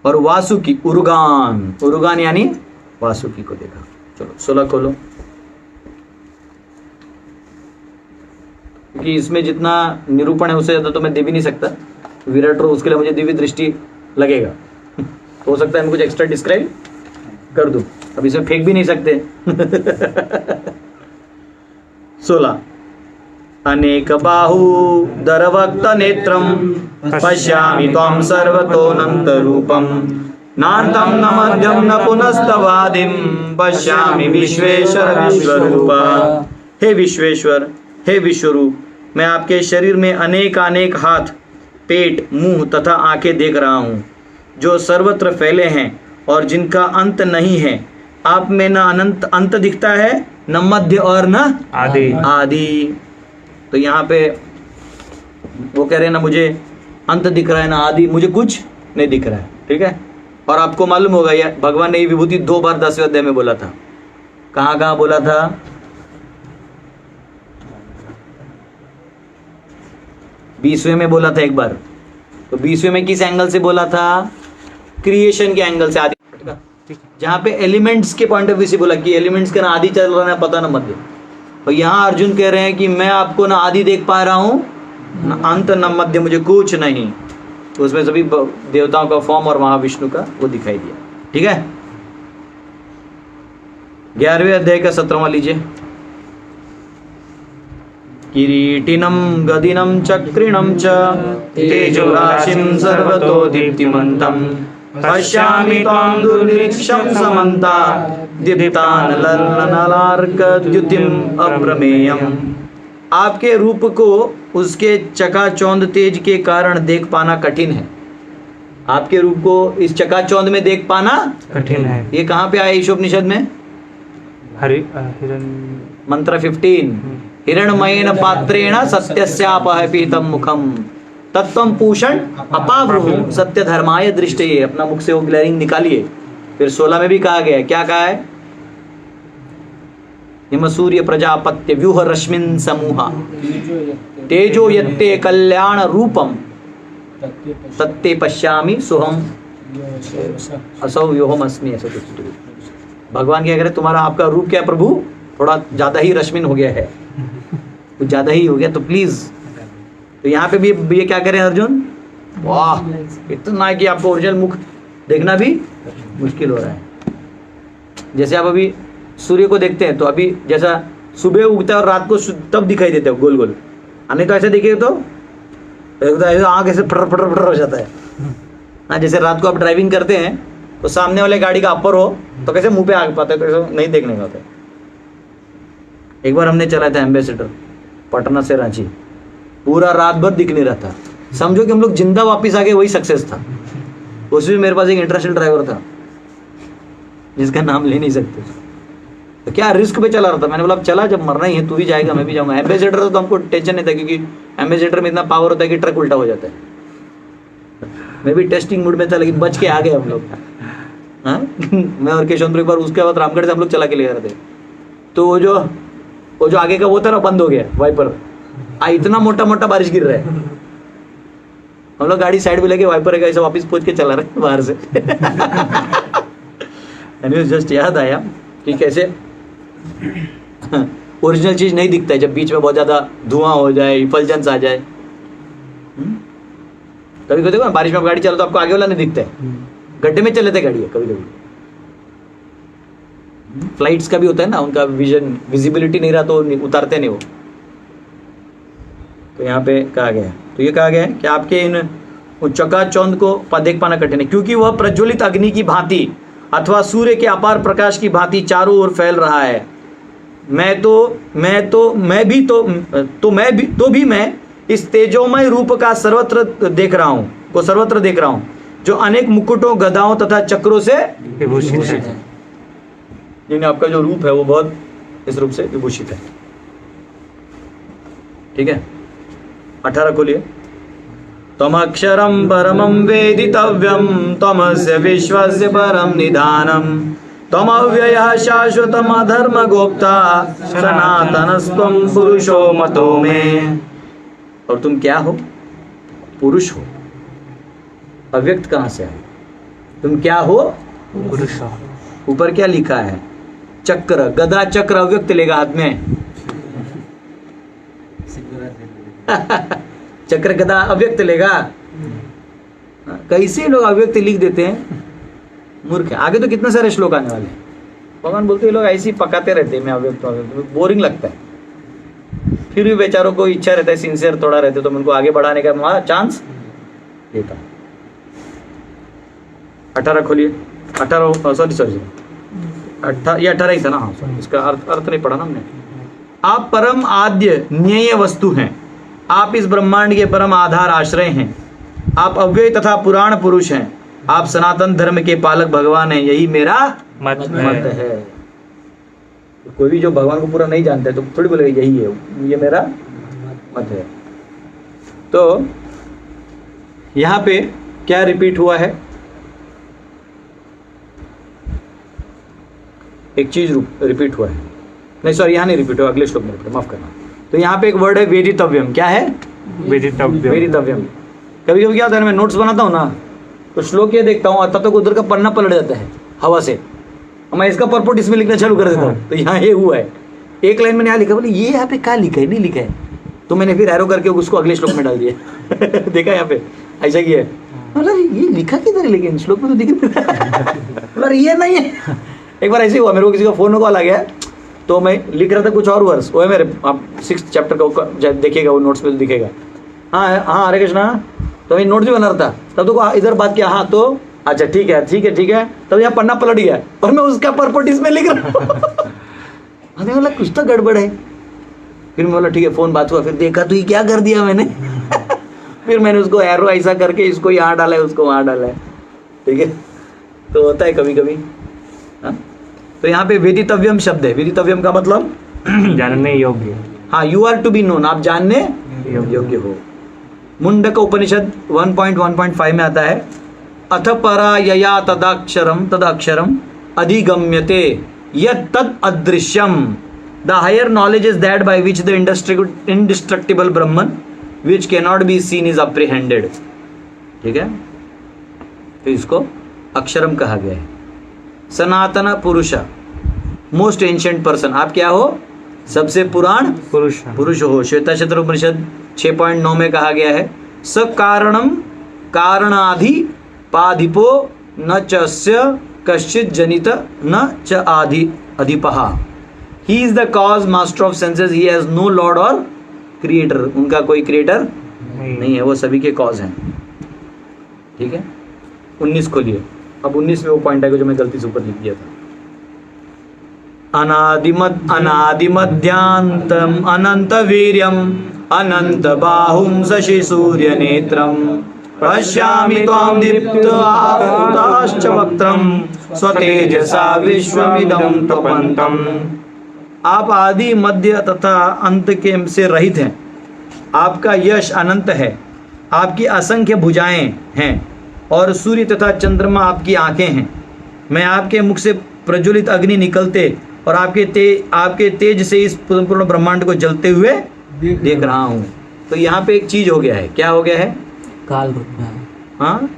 और वासुकी, उरुगान, उरुगान यानी वासुकी को देखा। चलो 16 खोलो, क्योंकि इसमें जितना निरूपण है उससे ज़्यादा तो मैं दे भी नहीं सकता, विराट, उसके लिए मुझे दिव्य दृष्टि लगेगा। तो हो सकता है मैं कुछ एक्स्ट्रा डिस्क्राइब कर दूं, अब इसे फेंक भी नहीं सकते। 16 अनेक बाहु दरवक्त नेत्रम पश्यामि त्वां सर्वतोऽनंत रूपम नान्तं न मध्यम न पुनस्तवादिम पश्यामि विश्वेश्वर विश्वरूपा। हे विश्वेश्वर, हे विश्वरूप, मैं आपके शरीर में अनेक अनेक हाथ, पेट, मुंह तथा आंखें देख रहा हूँ, जो सर्वत्र फैले हैं और जिनका अंत नहीं है। आप में न अनंत अंत दिखता है, न मध्य और न आदि। आदि। तो यहाँ पे वो कह रहे हैं ना मुझे अंत दिख रहा है ना आदि, मुझे कुछ नहीं दिख रहा है, ठीक है। और आपको मालूम होगा ये भगवान ने ये विभूति 2 बार 10वें अध्याय में बोला था। कहाँ कहाँ बोला था? 20वें में बोला था एक बार। तो 20वें में किस एंगल से बोला था? क्रिएशन के एंगल से, आदि, जहाँ पे एलिमेंट्स के पॉइंट ऑफ व्यू से बोला कि एलिमेंट्स का ना आदि चल रहा है ना पता ना मध्य। और यहाँ अर्जुन कह रहे हैं कि मैं आपको ना आदि देख पा रहा हूँ, न अंत न मध्य, मुझे कुछ नहीं। तो उसमें सभी देवताओं का फॉर्म और महाविष्णु का वो दिखाई दिया, ठीक है। 11वें अध्याय का 17वां लीजिए। किरीटिनं गदिनं चक्रिणं च तेजोराशिं सर्वतो दीप्तिमन्तं पश्यामि त्वां दुर्निरीक्षं समन्तात् दीप्तानलार्कद्युतिम् अप्रमेयम्। आपके रूप को उसके चकाचौंध तेज के कारण देख पाना कठिन है। आपके रूप को इस चकाचौंध में देख पाना कठिन है। ये कहाँ पे आया ईशोपनिषद में? मंत्र 15, हिरण्मयेन पात्रेण सत्यस्यापह पीतम मुखम तत्वम पूषण अपावृहु सत्य धर्माय दृष्टये। अपना मुख से वो ग्लेरिंग निकालिए। फिर 16 में भी कहा गया है, क्या कहा है? हिम सूर्य प्रजापत्य व्यूह रश्मिन समूहा तेजो यत्ते कल्याण रूपम तत्ते पश्यामि सोहम असौ व्योहम अस्मि। ऐसा कुछ भगवान क्या करे, तुम्हारा आपका रूप क्या प्रभु थोड़ा ज़्यादा ही रश्मिन हो गया है, कुछ ज़्यादा ही हो गया, तो प्लीज़। तो यहाँ पे भी ये क्या करें अर्जुन? वाह, इतना है कि आपको ओरिजिनल मुख देखना भी मुश्किल हो रहा है। जैसे आप अभी सूर्य को देखते हैं तो अभी जैसा सुबह उगता है और रात को तब दिखाई देता है गोल गोल, नहीं तो ऐसे देखिए तो आँख ऐसे फटर फटर फटर हो जाता है। हाँ, जैसे रात को आप ड्राइविंग करते हैं तो सामने वाले गाड़ी का अपर हो तो कैसे मुंह पे आ पाता है, कैसे नहीं देखने का होता है। एक बार हमने चलाया था एम्बेसडर पटना से रांची, पूरा रात भर दिख नहीं रहा था। समझो कि हम लोग जिंदा वापस आ गए, वही सक्सेस था। उसमें मेरे पास एक इंटरनेशनल ड्राइवर था जिसका नाम ले नहीं सकते, तो क्या रिस्क पे चला रहा था। मैंने बोला अब चला, जब मरना ही है तू भी जाएगा मैं भी जाऊंगा। एम्बेसडर तो हमको टेंशन नहीं था क्योंकि एम्बेसडर में इतना पावर होता है कि ट्रक उल्टा हो जाता है। मैं भी टेस्टिंग मूड में था लेकिन बच के आ गए हम लोग। हाँ मैं और केशवंत एक बार, उसके बाद रामगढ़ से हम लोग चला के ले रहे थे, तो वो जो आगे का वो था ना बंद हो गया वाइपर। इतना मोटा मोटा बारिश गिर रहा है, हम लोग गाड़ी साइड में लेके वाइपर है ऐसे वापस पहुंच के चला रहे बाहर से। जस्ट याद आया कि कैसे ओरिजिनल चीज नहीं दिखता है जब बीच में बहुत ज्यादा धुआं हो जाए, इफल्जेंस आ जाए। कभी कभी देखो ना बारिश में गाड़ी चला तो आपको आगे वाला नहीं दिखता है, गड्ढे में चले थे गाड़ी है कभी कभी। फ्लाइट्स का भी होता है ना, उनका विजन विजिबिलिटी नहीं रहा तो उतारते नहीं वो। तो यहाँ पे कहा गया, तो ये कहा गया है कि आपके इन चकाचौंध को देख पाना कठिन है क्योंकि वह प्रज्वलित अग्नि की भांति अथवा सूर्य के अपार प्रकाश की भांति चारों ओर फैल रहा है। मैं इस तेजोमय रूप का सर्वत्र देख रहा हूँ जो अनेक मुकुटों, गदाओं तथा चक्रों से विभूषित है। यानी आपका जो रूप है वो बहुत इस रूप से विभूषित है। ठीक है, 18 खोलिए। तमक्षरं परमं वेदितव्यं तमस्य विश्वस्य परम निधानम तमव्ययः शाश्वतम् अधर्मगोप्ता सनातनस्त्वं पुरुषो मतो में। और तुम क्या हो? पुरुष हो। अव्यक्त कहाँ से है? तुम क्या हो? पुरुष। ऊपर क्या लिखा है? चक्र, गदा चक्र अव्यक्त लेगा हाथ में। चक्र गदा अव्यक्त लेगा। कैसे लोग अव्यक्त लिख देते हैं, मूर्ख है। आगे तो कितने सारे श्लोक आने वाले हैं। भगवान बोलते हैं लोग ऐसे ही पकाते रहते हैं, मैं अव्यक्त अव्यक्त, बोरिंग लगता है। फिर भी बेचारों को इच्छा रहता है, सिंसियर थोड़ा रहते, तो मैं उनको आगे बढ़ाने का चांस देता हूँ। 18 खोलिए। 18 सॉरी ये 18 ही था ना। हाँ सॉरी, इसका अर्थ नहीं पढ़ा ना हमने। आप परम आद्य न्याय वस्तु हैं, आप इस ब्रह्मांड के परम आधार आश्रय हैं, आप अव्यय तथा पुराण पुरुष हैं, आप सनातन धर्म के पालक भगवान हैं, यही मेरा मत मत है। तो कोई भी जो भगवान को पूरा नहीं जानता है तो थोड़ी बोलेगा यही है, ये मेरा मत है। तो यहाँ पे क्या रिपीट हुआ है? एक चीज रिपीट हुआ है, नहीं सॉरी यहाँ नहीं रिपीट हुआ, अगले श्लोक में रिपीट, माफ करना। तो यहाँ पे एक वर्ड है वेदितव्यम। क्या है? वेदितव्यम। कभी कभी क्या होता है, मैं नोट्स बनाता हूँ ना, तो श्लोक ये देखता हूँ, तब तक उधर का पन्ना पलट जाता है हवा से, और मैं इसका परपोर्ट इसमें लिखना चालू कर देता हूँ। तो यहाँ ये हुआ है, एक लाइन मैंने यहाँ लिखा, बोले ये यहाँ पे क्या लिखा है, नहीं लिखा है, तो मैंने फिर एरो करके उसको अगले श्लोक में डाल दिया। देखा यहाँ पे ऐसा किया है, मतलब ये लिखा किधर है, लेकिन श्लोक में तो दिख नहीं रहा, मतलब ये नहीं है। एक बार ऐसे हुआ, मेरे को किसी का फोन कॉल आ गया, तो मैं लिख रहा था कुछ और वर्स, वो है मेरे, आप 6th चैप्टर का देखिएगा, वो नोट्स में तो दिखेगा। हाँ हरे कृष्णा, तो मैं नोट्स भी बना रहा था, तब तो इधर बात किया, हाँ तो अच्छा ठीक है, तब यहाँ पन्ना पलट गया और मैं उसका परपोर्ट इसमें लिख रहा हूँ। बोला कुछ तो गड़बड़ है। फिर मैं बोला ठीक है, फोन बात हुआ, फिर देखा तो ये क्या कर दिया मैंने। फिर मैंने उसको एरो ऐसा करके इसको यहाँ डाला है, उसको वहाँ डाला है। ठीक है, तो होता है कभी कभी। हाँ, तो यहाँ पे वेदितव्यम शब्द है। वेदितव्यम का मतलब जानने योग्य। हाँ, you are to be known, आप जानने योग्य हो। मुंडक उपनिषद 1.1.5 में आता है, अथ परा यया तदक्षरम अधिगम्यते यत् तद अदृश्यम, the higher knowledge is that by which the indestructible Brahman which can not be seen is apprehended. ठीक है, तो इसको अक्षरम कहा गया है। सनातन पुरुष, मोस्ट एंशिएंट पर्सन, आप क्या हो? सबसे पुराण पुरुष हो। श्वेताक्षर उपनिषद 6.9 में कहा गया है, स कारणम कारणाधि पाधिपो न चस्य कश्चित जनित न च आदि अधिपहा। He is the cause master of senses, he has no lord और क्रिएटर। उनका कोई क्रिएटर नहीं है, वो सभी के कॉज हैं। ठीक है, 19 खोलिए। अब 19 में वो पॉइंट आएगा जो मैं गलती से ऊपर लिख दिया था। अनादिमध्यांतम अनंत वीर्यम अनंत बाहुम शशि सूर्य नेत्रम पश्यामि त्वां दीप्ताश्च वक्त्रम स्वतेजसा विश्वमिदं तपन्तम। आप आदि मध्य तथा अंत के से रहित हैं, आपका यश अनंत है, आपकी असंख्य भुजाएं हैं और सूर्य तथा चंद्रमा आपकी आंखें हैं। मैं आपके मुख से प्रज्वलित अग्नि निकलते और आपके तेज से इस पूर्ण ब्रह्मांड को जलते हुए देख रहा हूँ। तो यहाँ पे एक चीज हो गया है, क्या हो गया है? काल रुक गया। हाँ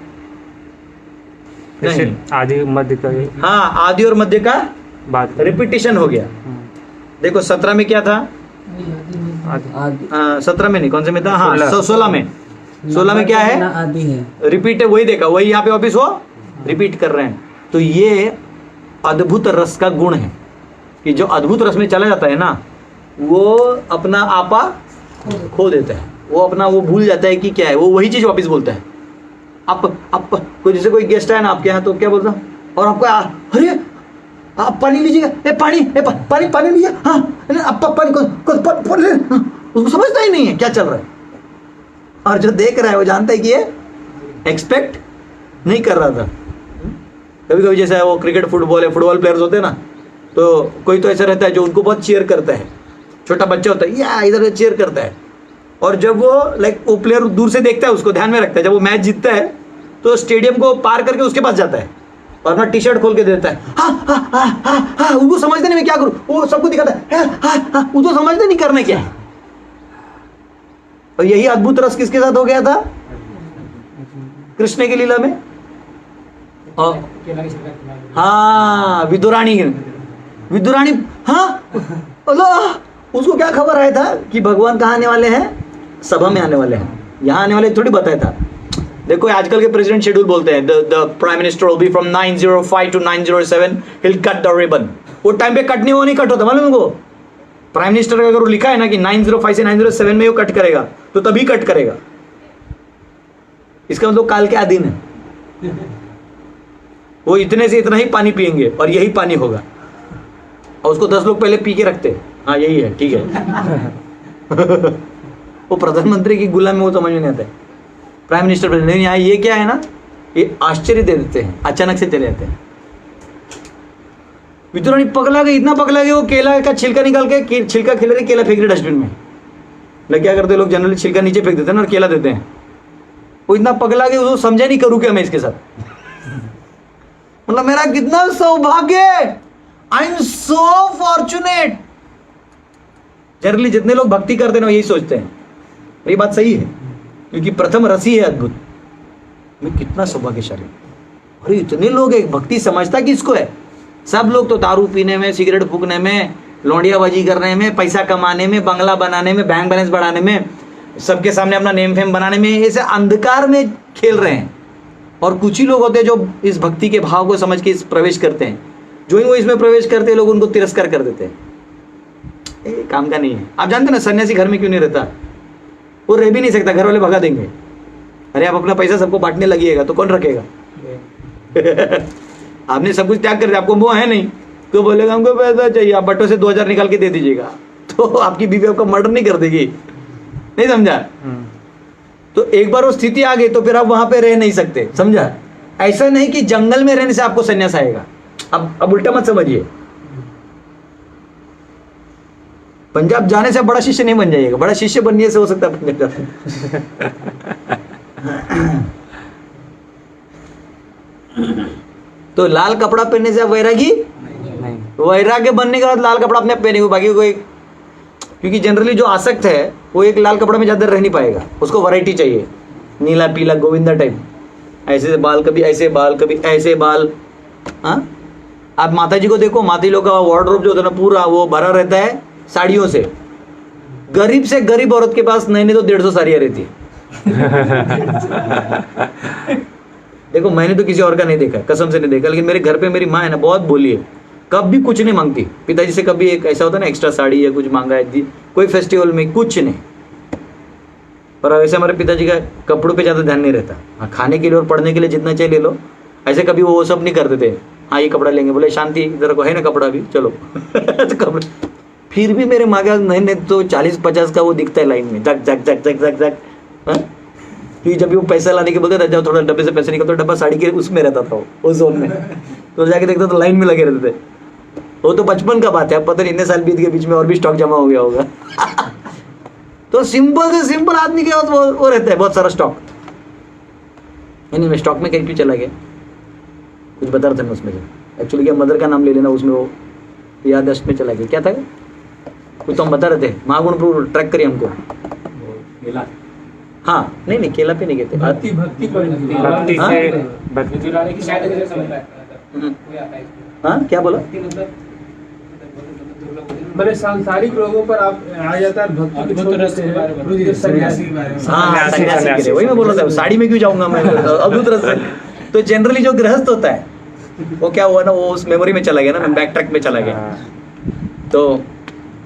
नहीं, आदि मध्य का, हाँ आदि और मध्य का बात रिपीटिशन हो गया। देखो 17 में क्या था? 17 में नहीं, कौन से में था? हाँ 16 में। 16 में क्या है? आदि है, रिपीट है, वही देखा, वही यहाँ पे वापिस वो रिपीट कर रहे हैं। तो ये अद्भुत रस का गुण है कि जो अद्भुत रस में चला जाता है ना, वो अपना आपा खो देता है, वो अपना वो भूल जाता है कि क्या है, वो वही चीज वापस बोलता है। आप कोई जैसे कोई गेस्ट आया ना आपके यहाँ, तो क्या बोलता? और आपको अरे आप पानी लीजिएगा, पानी लीजिए, हाँ आप पानी उसको समझता ही नहीं है क्या चल रहा है। और जो देख रहा है वो जानता है कि ये एक्सपेक्ट नहीं कर रहा था। कभी कभी जैसा है वो क्रिकेट फुटबॉल प्लेयर्स होते हैं ना, तो कोई तो ऐसा रहता है जो उनको बहुत चीयर करता है, छोटा बच्चा होता है या इधर चीयर करता है, और जब वो वो प्लेयर दूर से देखता है उसको ध्यान में रखता है, जब वो मैच जीतता है तो स्टेडियम को पार करके उसके पास जाता है और अपना टी शर्ट खोल के देता है, हाँ, उनको समझते नहीं मैं क्या करूँ, वो सबको दिखाता है, हाँ, उसको समझते नहीं करने क्या है। और यही अद्भुत रस किसके साथ हो गया था? कृष्ण की लीला में। और हाँ, विदुरानी, हाँ, अल्लाह, उसको क्या खबर आया था कि भगवान कहाँ आने वाले हैं? सभा में आने वाले हैं, यहाँ आने वाले थोड़ी बताया था। देखो आजकल के प्रेसिडेंट शेड्यूल बोलते हैं the prime minister will be from 905 to 907 he'll cut the ribbon। वो टाइम पे कट नहीं, वो नहीं कट होता, मालूम उनको। प्राइम मिनिस्टर का अगर लिखा है ना कि 905 से 907 में वो कट करेगा तो तभी कट करेगा, इसका मतलब काल के अधीन है। वो इतने से इतना ही पानी पिएंगे और यही पानी होगा, और उसको 10 लोग पहले पी के रखते, हाँ यही है, ठीक है। वो प्रधानमंत्री की गुलाम में वो समझ में नहीं आता है। प्राइम मिनिस्टर नहीं आए, ये क्या है ना, ये आश्चर्य दे देते हैं, अचानक से चले जाते हैं। विदुरानी पगला गई, इतना पगला गई, वो केला का छिलका निकाल के छिलका खिला रही, केला फेंक रही डस्टबिन में। लेकिन क्या करते लोग जनरली छिलका नीचे फेंक देते हैं ना और केला देते हैं। वो इतना पगला गया, उसको समझा नहीं करूँ क्या मैं इसके साथ। मतलब मेरा कितना सौभाग्य, I am so fortunate. Generally जितने लोग भक्ति करते हैं ना यही सोचते हैं, ये बात सही है, क्योंकि प्रथम रसी है अद्भुत। मैं कितना सौभाग्यशाली, अरे इतने लोग एक भक्ति समझता किसको है? सब लोग तो दारू पीने में, सिगरेट फूकने में, लौंडियाबाजी करने में, पैसा कमाने में, बंगला बनाने में, बैंक बैलेंस बढ़ाने में, सबके सामने अपना नेम फेम बनाने में, ऐसे अंधकार में खेल रहे हैं। और कुछ ही लोग होते हैं जो इस भक्ति के भाव को समझ के इस प्रवेश करते हैं। जो ही वो इसमें प्रवेश करते हैं लोग उनको तिरस्कार कर देते हैं, ये काम का नहीं है। आप जानते हैं ना सन्यासी घर में क्यों नहीं रहता? वो रह भी नहीं सकता, घर वाले भगा देंगे। अरे आप अपना पैसा सबको बांटने लगिएगा तो कौन रखेगा? आपने सब कुछ त्याग कर दिया, आपको मोह है नहीं, तो बोलेगा हमको पैसा चाहिए, आप बट्टों से 2000 निकाल के दे दीजिएगा, तो आपकी बीवी आपका मर्डर नहीं कर देगी। नहीं समझा? तो एक बार वो स्थिति आ गई तो फिर आप वहां पे रह नहीं सकते, समझा? ऐसा नहीं कि जंगल में रहने से आपको संन्यास आएगा। अब उल्टा मत समझिए। पंजाब जाने से बड़ा शिष्य नहीं बन जाइएगा, बड़ा शिष्य बनने से हो सकता है पंजाब तो लाल कपड़ा पहनने से वैरागी नहीं, वैराग्य बनने के बाद लाल कपड़ा अपने आप पहनेंगे, बाकी कोई, क्योंकि जनरली जो आसक्त है वो एक लाल कपड़े में ज़्यादा रह नहीं पाएगा, उसको वैरायटी चाहिए, नीला पीला गोविंदा टाइप, ऐसे बाल कभी ऐसे बाल कभी ऐसे बाल। हाँ, आप माता जी को देखो, माता जी लोग का वार्डरोब जो होता है ना पूरा वो भरा रहता है साड़ियों से। गरीब से गरीब औरत के पास नहीं तो 150 साड़ियाँ रहती है। देखो मैंने तो किसी और का नहीं देखा, कसम से नहीं देखा, लेकिन मेरे घर पे मेरी माँ है ना बहुत बोली है, कभी कुछ नहीं मांगती। पिताजी से कभी एक ऐसा होता है ना एक्स्ट्रा साड़ी या कुछ मांगा है, कोई फेस्टिवल में कुछ नहीं। पर वैसे हमारे पिताजी का कपड़ों पे ज़्यादा ध्यान नहीं रहता। हाँ, खाने के लिए और पढ़ने के लिए जितना चाहिए ले लो, ऐसे कभी वो सब नहीं करते थे। हाँ ये कपड़ा लेंगे, बोले शांति इधर को है ना कपड़ा भी, चलो तो कपड़ा। फिर भी मेरे माँ का नहीं तो 40-50 का वो दिखता है लाइन में, जग जग जग जग जग जग। क्योंकि जब भी वो पैसा लाने के बोलते थे, जब थोड़ा डब्बे से पैसे निकलते, डब्बा साड़ी के उसमें रहता था, वो जोन में, तो जाके देखता तो लाइन में लगे रहते थे। वो तो बचपन का बात है, अब पता नहीं इतने साल बीत के बीच में और भी स्टॉक जमा हो गया होगा। तो सिंपल से सिंपल आदमी के पास वो रहता है बहुत सारा स्टॉक। नहीं स्टॉक में कहीं क्यों चला गया, कुछ बता रहा था मैं उसमें से। एक्चुअली क्या मदर का नाम ले लेना, उसमें वो याददाश्त में चला गया। क्या था कुछ तो हम बता रहे थे, महागुणपुर ट्रैक करिए हमको। हाँ नहीं केला पे नहीं गए थे, भक्ति हाँ क्या बोला? मैंने सांसारिक लोगों पर आप आ जाता है भक्ति के सन्यासी के बारे में। हाँ सन्यासी के लिए वही मैं बोल रहा था, साड़ी में क्यों जाऊंगा मैं अद्भुत रस से। तो जनरली जो गृहस्थ होता है वो क्या हुआ ना, वो उस मेमोरी में चला गया ना, मैं बैक ट्रैक में चला गया। तो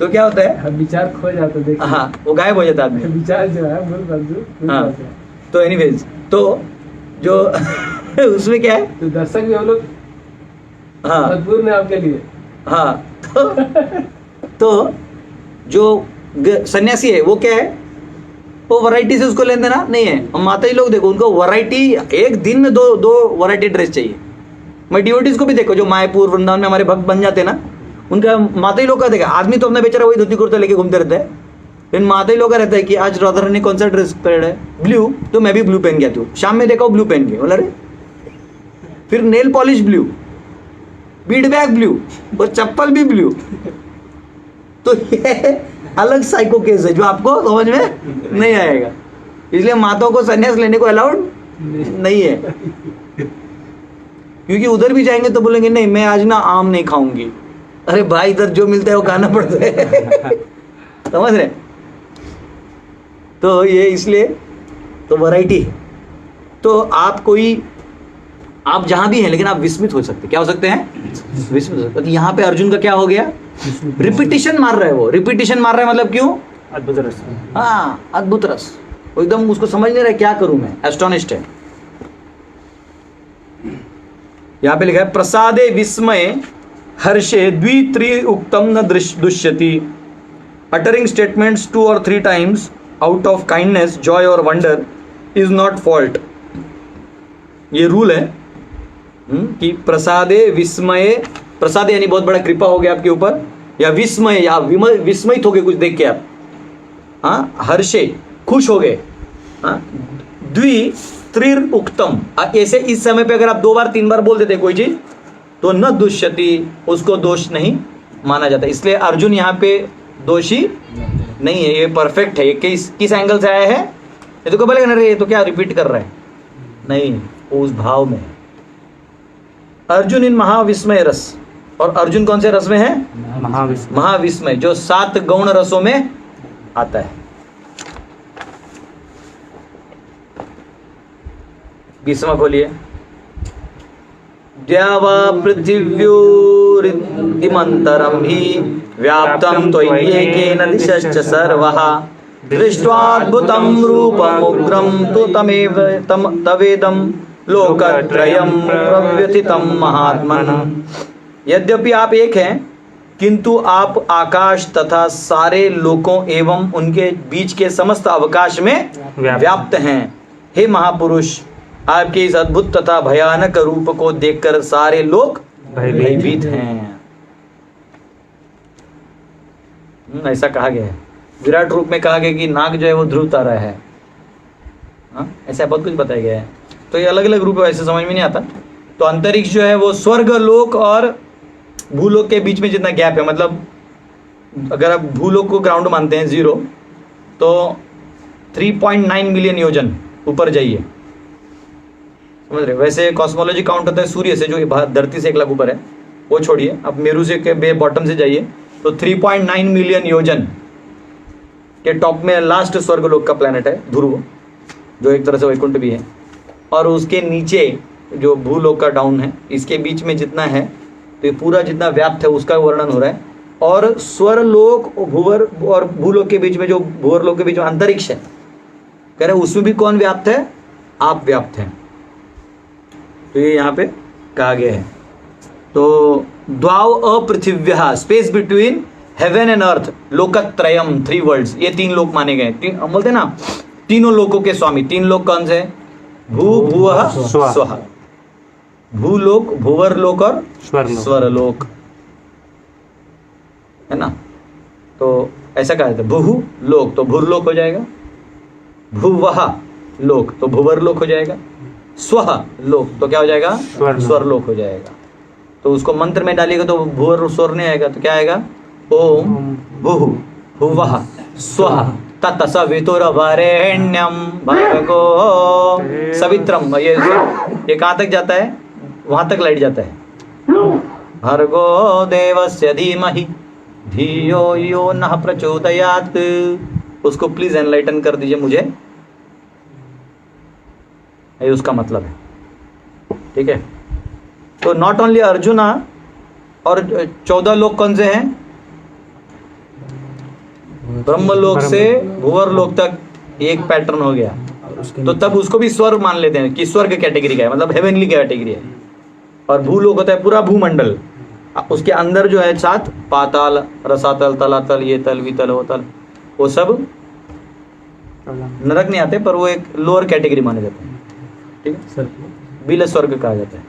क्या होता है, विचार खो जाता है। हाँ वो गायब हो जाता है आदमी, विचार जो है। हाँ तो एनीवेज तो जो उसमें क्या है, तो दर्शक भी हम लोग हाँ मजबूर है आपके लिए। हाँ तो जो सन्यासी है वो क्या है, वो वैरायटी से उसको लेन देना नहीं है। हम माता जी लोग देखो, उनको वैरायटी एक दिन में दो वैरायटी ड्रेस चाहिए। मैं डिवोटीज को भी देखो जो मायापुर वृंदावन में हमारे भक्त बन जाते हैं ना, उनका माताई लोग का देखा, आदमी तो अपना बेचारा वही धोती कुर्ता लेके घूमते रहता है, लेकिन माताई लोग का रहता है कि आज राधा रानी कौन सा ड्रेस पहना है, ब्लू, तो मैं भी ब्लू पहन के आती हूँ। शाम में देखा ब्लू पहन के, बोला रे, फिर nail polish blue, Beed bag blue और चप्पल भी ब्लू। तो ये अलग साइको केस है जो आपको समझ में नहीं आएगा, इसलिए माताओं को संन्यास लेने को अलाउड नहीं है, क्योंकि उधर भी जाएंगे तो बोलेंगे नहीं मैं आज ना आम नहीं खाऊंगी। अरे भाई इधर जो मिलता है वो खाना पड़ता है समझ रहे। तो ये इसलिए तो वैरायटी है। तो आप जहां भी हैं लेकिन आप विस्मित हो सकते, क्या हो सकते हैं, विस्मित हो सकते। तो यहाँ पे अर्जुन का क्या हो गया, रिपीटिशन मार रहा है, वो रिपीटिशन मार रहा है मतलब क्यों, अद्भुत रस। हाँ अद्भुत रस, वो एकदम उसको समझ नहीं रहा क्या करूं मैं, एस्टोनिश्ड है। यहाँ पे लिखा है प्रसादे विस्मय हर्षे द्वित्रि उक्तम न दुष्यति, uttering statements 2 or 3 times out of kindness, joy or wonder is not fault। ये रूल है कि प्रसादे विस्मय, प्रसाद यानी बहुत बड़ा कृपा हो गया आपके ऊपर, या विस्मय या विस्मयित हो गए कुछ देख के आप, हाँ, हर्षे खुश हो गए, हाँ, द्वि त्रिर उक्तम, ऐसे इस समय पे अगर आप 2 बार 3 बार बोल देते कोई चीज तो न दुष्यति, उसको दोष नहीं माना जाता। इसलिए अर्जुन यहाँ पे दोषी नहीं है, ये परफेक्ट है। ये किस एंगल से आया है, ये तो बोलेगा ना रे ये तो क्या रिपीट कर रहा है, नहीं, उस भाव में अर्जुन इन महाविस्मय रस। और अर्जुन कौन से रस में है, महाविस्मय, जो 7 गौण रसों में आता है। 20वां खोलिए। द्यावा पृथिव्योरिमंतरं हि व्याप्तं त्वय्येकेन दिशश्च सर्वः दृष्ट्वाद्भुतं रूपमुग्रं तु तवेदं लोकत्रयं प्रव्यथितं महात्मन्। यद्यपि आप एक हैं किंतु आप आकाश तथा सारे लोकों एवं उनके बीच के समस्त अवकाश में व्याप्त हैं। हे महापुरुष, आपके इस अद्भुत तथा भयानक रूप को देखकर सारे लोग भयभीत हैं। ऐसा कहा गया है, विराट रूप में कहा गया कि नाग जो है वो ध्रुव तारा है, ऐसा बहुत कुछ बताया गया है। तो ये अलग अलग रूप है, ऐसे समझ में नहीं आता। तो अंतरिक्ष जो है वो स्वर्ग लोक और भूलोक के बीच में जितना गैप है, मतलब अगर आप भूलोक को ग्राउंड मानते हैं 0, तो 3.9 मिलियन योजन ऊपर जाइए, समझ रहे। वैसे कॉस्मोलॉजी काउंट होता है सूर्य से, जो धरती से 1 लाख ऊपर है, वो छोड़िए, आप मेरू से के बॉटम से जाइए तो 3.9 मिलियन योजन के टॉप में लास्ट स्वर्गलोक का प्लैनेट है ध्रुव, जो एक तरह से वैकुंठ भी है। और उसके नीचे जो भूलोक का डाउन है, इसके बीच में जितना है, तो ये पूरा जितना व्याप्त है उसका वर्णन हो रहा है। और स्वरलोक भूवर और भूलोक के बीच में, जो भूवरलोक के बीच में अंतरिक्ष है, कह रहे उसमें भी कौन व्याप्त है, आप व्याप्त हैं। तो ये यहाँ पे कहा गया है। तो द्वाव अपृथिव्यः, space between heaven and earth, लोकत्रयम, 3 वर्ल्ड्स, ये 3 लोक माने गए। हम बोलते हैं ना तीनों लोकों के स्वामी। 3 लोक कौन से, भू भुवः स्वः, भूलोक, भूवरलोक और स्वरलोक, है ना। तो ऐसा कहा जाता है, भूहु लोक तो भूरलोक हो जाएगा, भुवः लोक तो भूवरलोक हो जाएगा, स्वः लोक तो क्या हो जाएगा, स्वरलोक हो जाएगा। तो उसको मंत्र में डालिएगा तो भूवर स्वर नहीं आएगा, तो क्या आएगा, ओम भूहु भुवः स्वः तत्सवितुर्वरेण्यं भर्गो सवित्रम। ये कहाँ तक जाता है, वहां तक लाइट जाता है, भर्गो देवस्य धीमहि धियो यो नः प्रचोदयात्। उसको प्लीज एनलाइटन कर दीजिए मुझे, ये उसका मतलब है, ठीक है। तो नॉट ओनली अर्जुना, और 14 लोक कौन से हैं, ब्रह्मलोक से भूवरलोक तक एक पैटर्न हो गया। तो तब उसको भी स्वर्ग मान लेते हैं कि स्वर्ग कैटेगरी का है, मतलब हेवनली कैटेगरी है। और भूलोक होता है पूरा भूमंडल, उसके अंदर जो है 7 पाताल, रसातल, तलातल, ये तल, वितल, वो तल, वो सब नरक नहीं आते, पर वो एक लोअर कैटेगरी माने जाते हैं, ठीक है, बिल स्वर्ग कहा जाता है।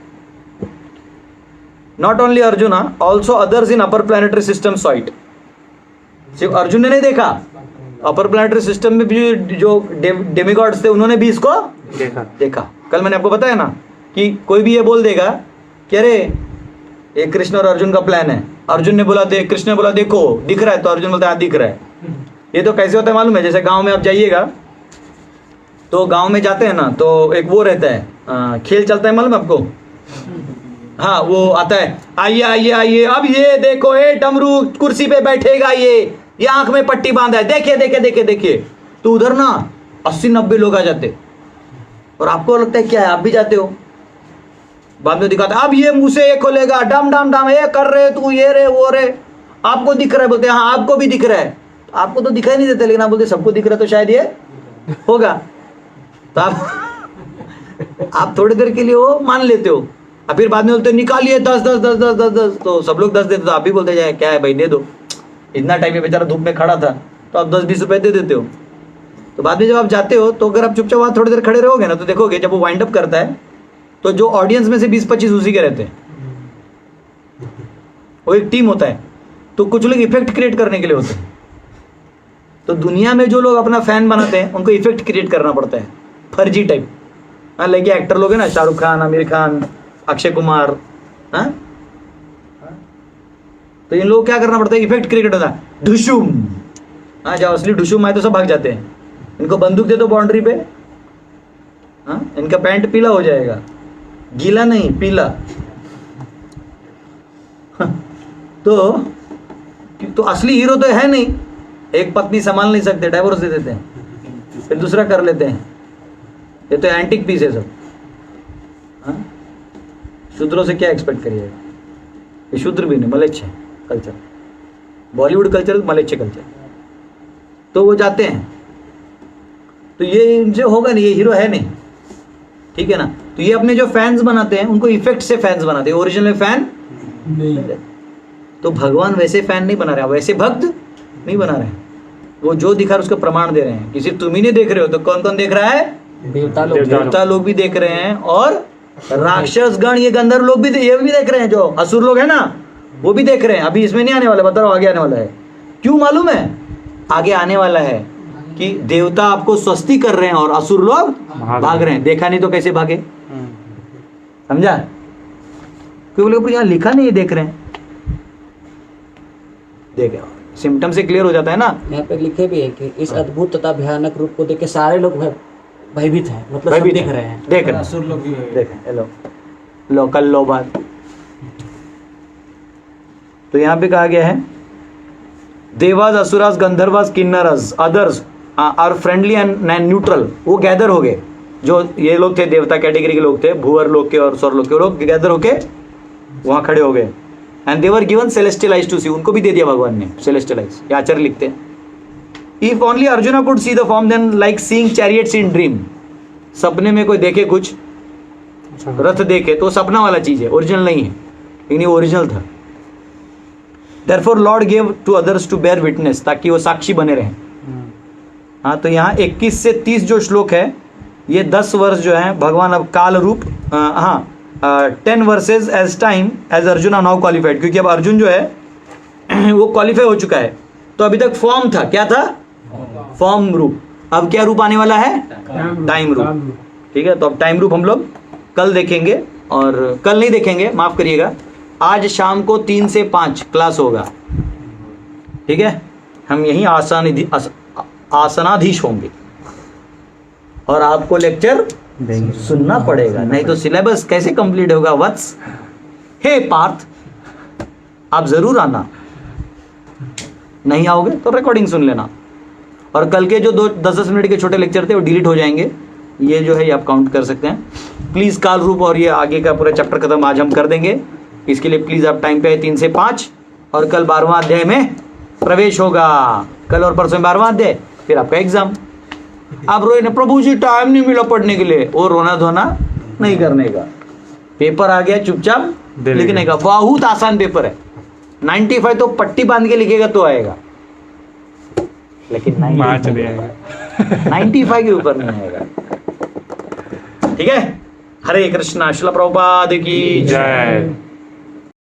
Not only arjuna, also others in upper planetary system saw it. सिर्फ अर्जुन ने नहीं देखा, अपर प्लैनेटरी सिस्टम में भी जो डेमिगॉड्स थे उन्होंने भी इसको देखा। कल मैंने आपको बताया ना कि कोई भी ये बोल देगा कि अरे ये कृष्ण और अर्जुन का प्लान है, अर्जुन ने बोला कृष्ण ने बोला देखो दिख रहा है, तो अर्जुन बोलता है हाँ दिख रहा है। ये तो कैसे होता है मालूम है, जैसे गांव में आप जाइएगा तो गांव में जाते हैं ना तो एक वो रहता है खेल चलता है मालूम है आपको, हाँ वो आता है आइए आइए आइए अब ये देखो ये डमरू कुर्सी पे बैठेगा, ये आंख में पट्टी बांधा है, देखिए देखिए देखिए देखिए। तो उधर ना 80-90 लोग आ जाते और आपको लगता है क्या है, आप भी जाते हो, बाद में दिखाते अब ये मुंह से ये खोलेगा डम डम डम ये कर रहे तू ये रे वो रे, आपको दिख रहा है, बोलते हैं हाँ आपको भी दिख रहा है, आपको तो दिखाई नहीं देता लेकिन आप बोलते सबको दिख रहा है तो शायद ये होगा, तो आप थोड़ी देर के लिए वो मान लेते हो, और फिर बाद में बोलते निकालिए 10 10 10 10 10 10, तो सब लोग 10 देते तो आप भी बोलते जाए क्या है भाई दे दो, इतना टाइम में बेचारा धूप में खड़ा था तो आप 10-20 रुपए दे देते हो। तो बाद में जब आप जाते हो तो अगर आप चुपचाप वहाँ थोड़ी देर खड़े रहोगे ना तो देखोगे जब वो वाइंड अप करता है तो जो ऑडियंस में से 20-25 उसी के रहते हैं, वो एक टीम होता है, तो कुछ लोग इफेक्ट क्रिएट करने के लिए होते हैं। तो दुनिया में जो लोग अपना फैन बनाते हैं उनको इफेक्ट क्रिएट करना पड़ता है, फर्जी टाइप। हाँ लेकिन एक्टर लोग हैं ना, शाहरुख खान, आमिर खान, अक्षय कुमार, हाँ तो इन लोग क्या करना पड़ता है, इफेक्ट क्रिएट होता है, ढुशुम। हाँ जब असली ढुशुम आए तो सब भाग जाते हैं, इनको बंदूक दे दो बाउंड्री पे, हाँ इनका पैंट पीला हो जाएगा, गीला नहीं पीला। तो असली हीरो तो है नहीं, एक पत्नी संभाल नहीं सकते, डाइवोर्स दे देते हैं, फिर दूसरा कर लेते हैं, ये तो एंटिक पीस है सब। हाँ शूद्रों से क्या एक्सपेक्ट करिएगा, ये शूद्र भी नहीं, मलेच्छ है कल्चर, बॉलीवुड कल्चर मलेच्छ कल्चर। तो वो जाते हैं, तो ये इनसे होगा नहीं, ये हीरो है नहीं, ठीक है ना। तो ये अपने जो फैंस बनाते हैं उनको इफेक्ट से फैंस बनाते हैं, ओरिजिनल फैन नहीं। तो भगवान वैसे फैन नहीं बना रहे, वैसे भक्त नहीं बना रहे, वो जो दिखा रहा है उसका प्रमाण दे रहे हैं कि सिर्फ तुम ही नहीं देख रहे हो तो कौन कौन देख रहा है, देवता लोग भी देख रहे हैं, और राक्षस गण ये गंधर्व लोग भी ये भी देख रहे हैं, जो असुर लोग है ना वो भी देख रहे हैं। अभी इसमें नहीं आने वाला, बता रहा हूं आगे आने वाला है। क्यों मालूम है, आगे आने वाला है कि देवता आपको स्वस्ति कर रहे हैं और असुर लोग भाग रहे हैं। देखा नहीं तो कैसे भागे, समझा? क्यों बोले यहाँ लिखा नहीं है, देख रहे हैं, देख सिम्टम से क्लियर हो जाता है ना। यहाँ पे लिखे भी है कि इस अद्भुत तथा भयानक रूप को देख के सारे लोग भयभीत हैं, मतलब सब देख रहे हैं, देख रहे हैं, असुर लोग भी देख लो लोकल लो बात। तो यहाँ पे कहा गया है देवास, असुरास, गंधर्वास, किन्नरस, others are friendly and neutral. वो गैदर हो गए, जो ये लोग थे देवता कैटेगरी के लोग थे, भूवर लोग के और स्वर लोग के लोग गैदर होके वहां खड़े हो गए। And they were given celestial eyes to see, उनको भी दे दिया भगवान ने सेलेस्टियल आइज। ये आचार्य लिखते हैं if only Arjuna could see the form then like seeing chariots in dream. सपने में कोई देखे कुछ रथ देखे तो सपना वाला चीज है, ओरिजिनल नहीं है, लेकिन ये ओरिजिनल था। Therefore Lord gave to others to bear witness, ताकि वो साक्षी बने रहें। हाँ तो यहाँ 21 से 30 जो श्लोक है, ये 10 वर्ष जो है भगवान अब काल रूप, 10 verses as time as Arjun are now qualified, क्योंकि अब अर्जुन जो है वो क्वालिफाई हो चुका है। तो अभी तक फॉर्म था, क्या था, फॉर्म रूप। अब क्या रूप आने वाला है, टाइम रूप। ठीक है, तो अब टाइम रूप हम लोग कल देखेंगे, और कल नहीं देखेंगे, माफ करिएगा, आज शाम को 3 से 5 क्लास होगा। ठीक है, हम यहीं आसनाधीश होंगे और आपको लेक्चर सुनना पड़ेगा, नहीं तो सिलेबस कैसे कंप्लीट होगा वत्स। हे पार्थ, आप जरूर आना, नहीं आओगे तो रिकॉर्डिंग सुन लेना। और कल के जो 10-10 मिनट के छोटे लेक्चर थे वो डिलीट हो जाएंगे, ये जो है आप काउंट कर सकते हैं। प्लीज़ काल रूप और ये आगे का पूरा चैप्टर खत्म आज हम कर देंगे, इसके लिए प्लीज़ आप टाइम पे 3 से 5, और कल 12वां अध्याय में प्रवेश होगा। कल और परसों 12वां अध्याय, फिर आपका एग्जाम। आप रोए ना प्रभु जी टाइम नहीं मिला पढ़ने के लिए, वो रोना धोना नहीं करने का, पेपर आ गया चुपचाप लिखने का। बहुत आसान पेपर है, 95 तो पट्टी बांध के लिखेगा तो आएगा, लेकिन 95 के ऊपर नहीं आएगा। ठीक है, हरे कृष्णा। श्रील प्रभुपाद की जय।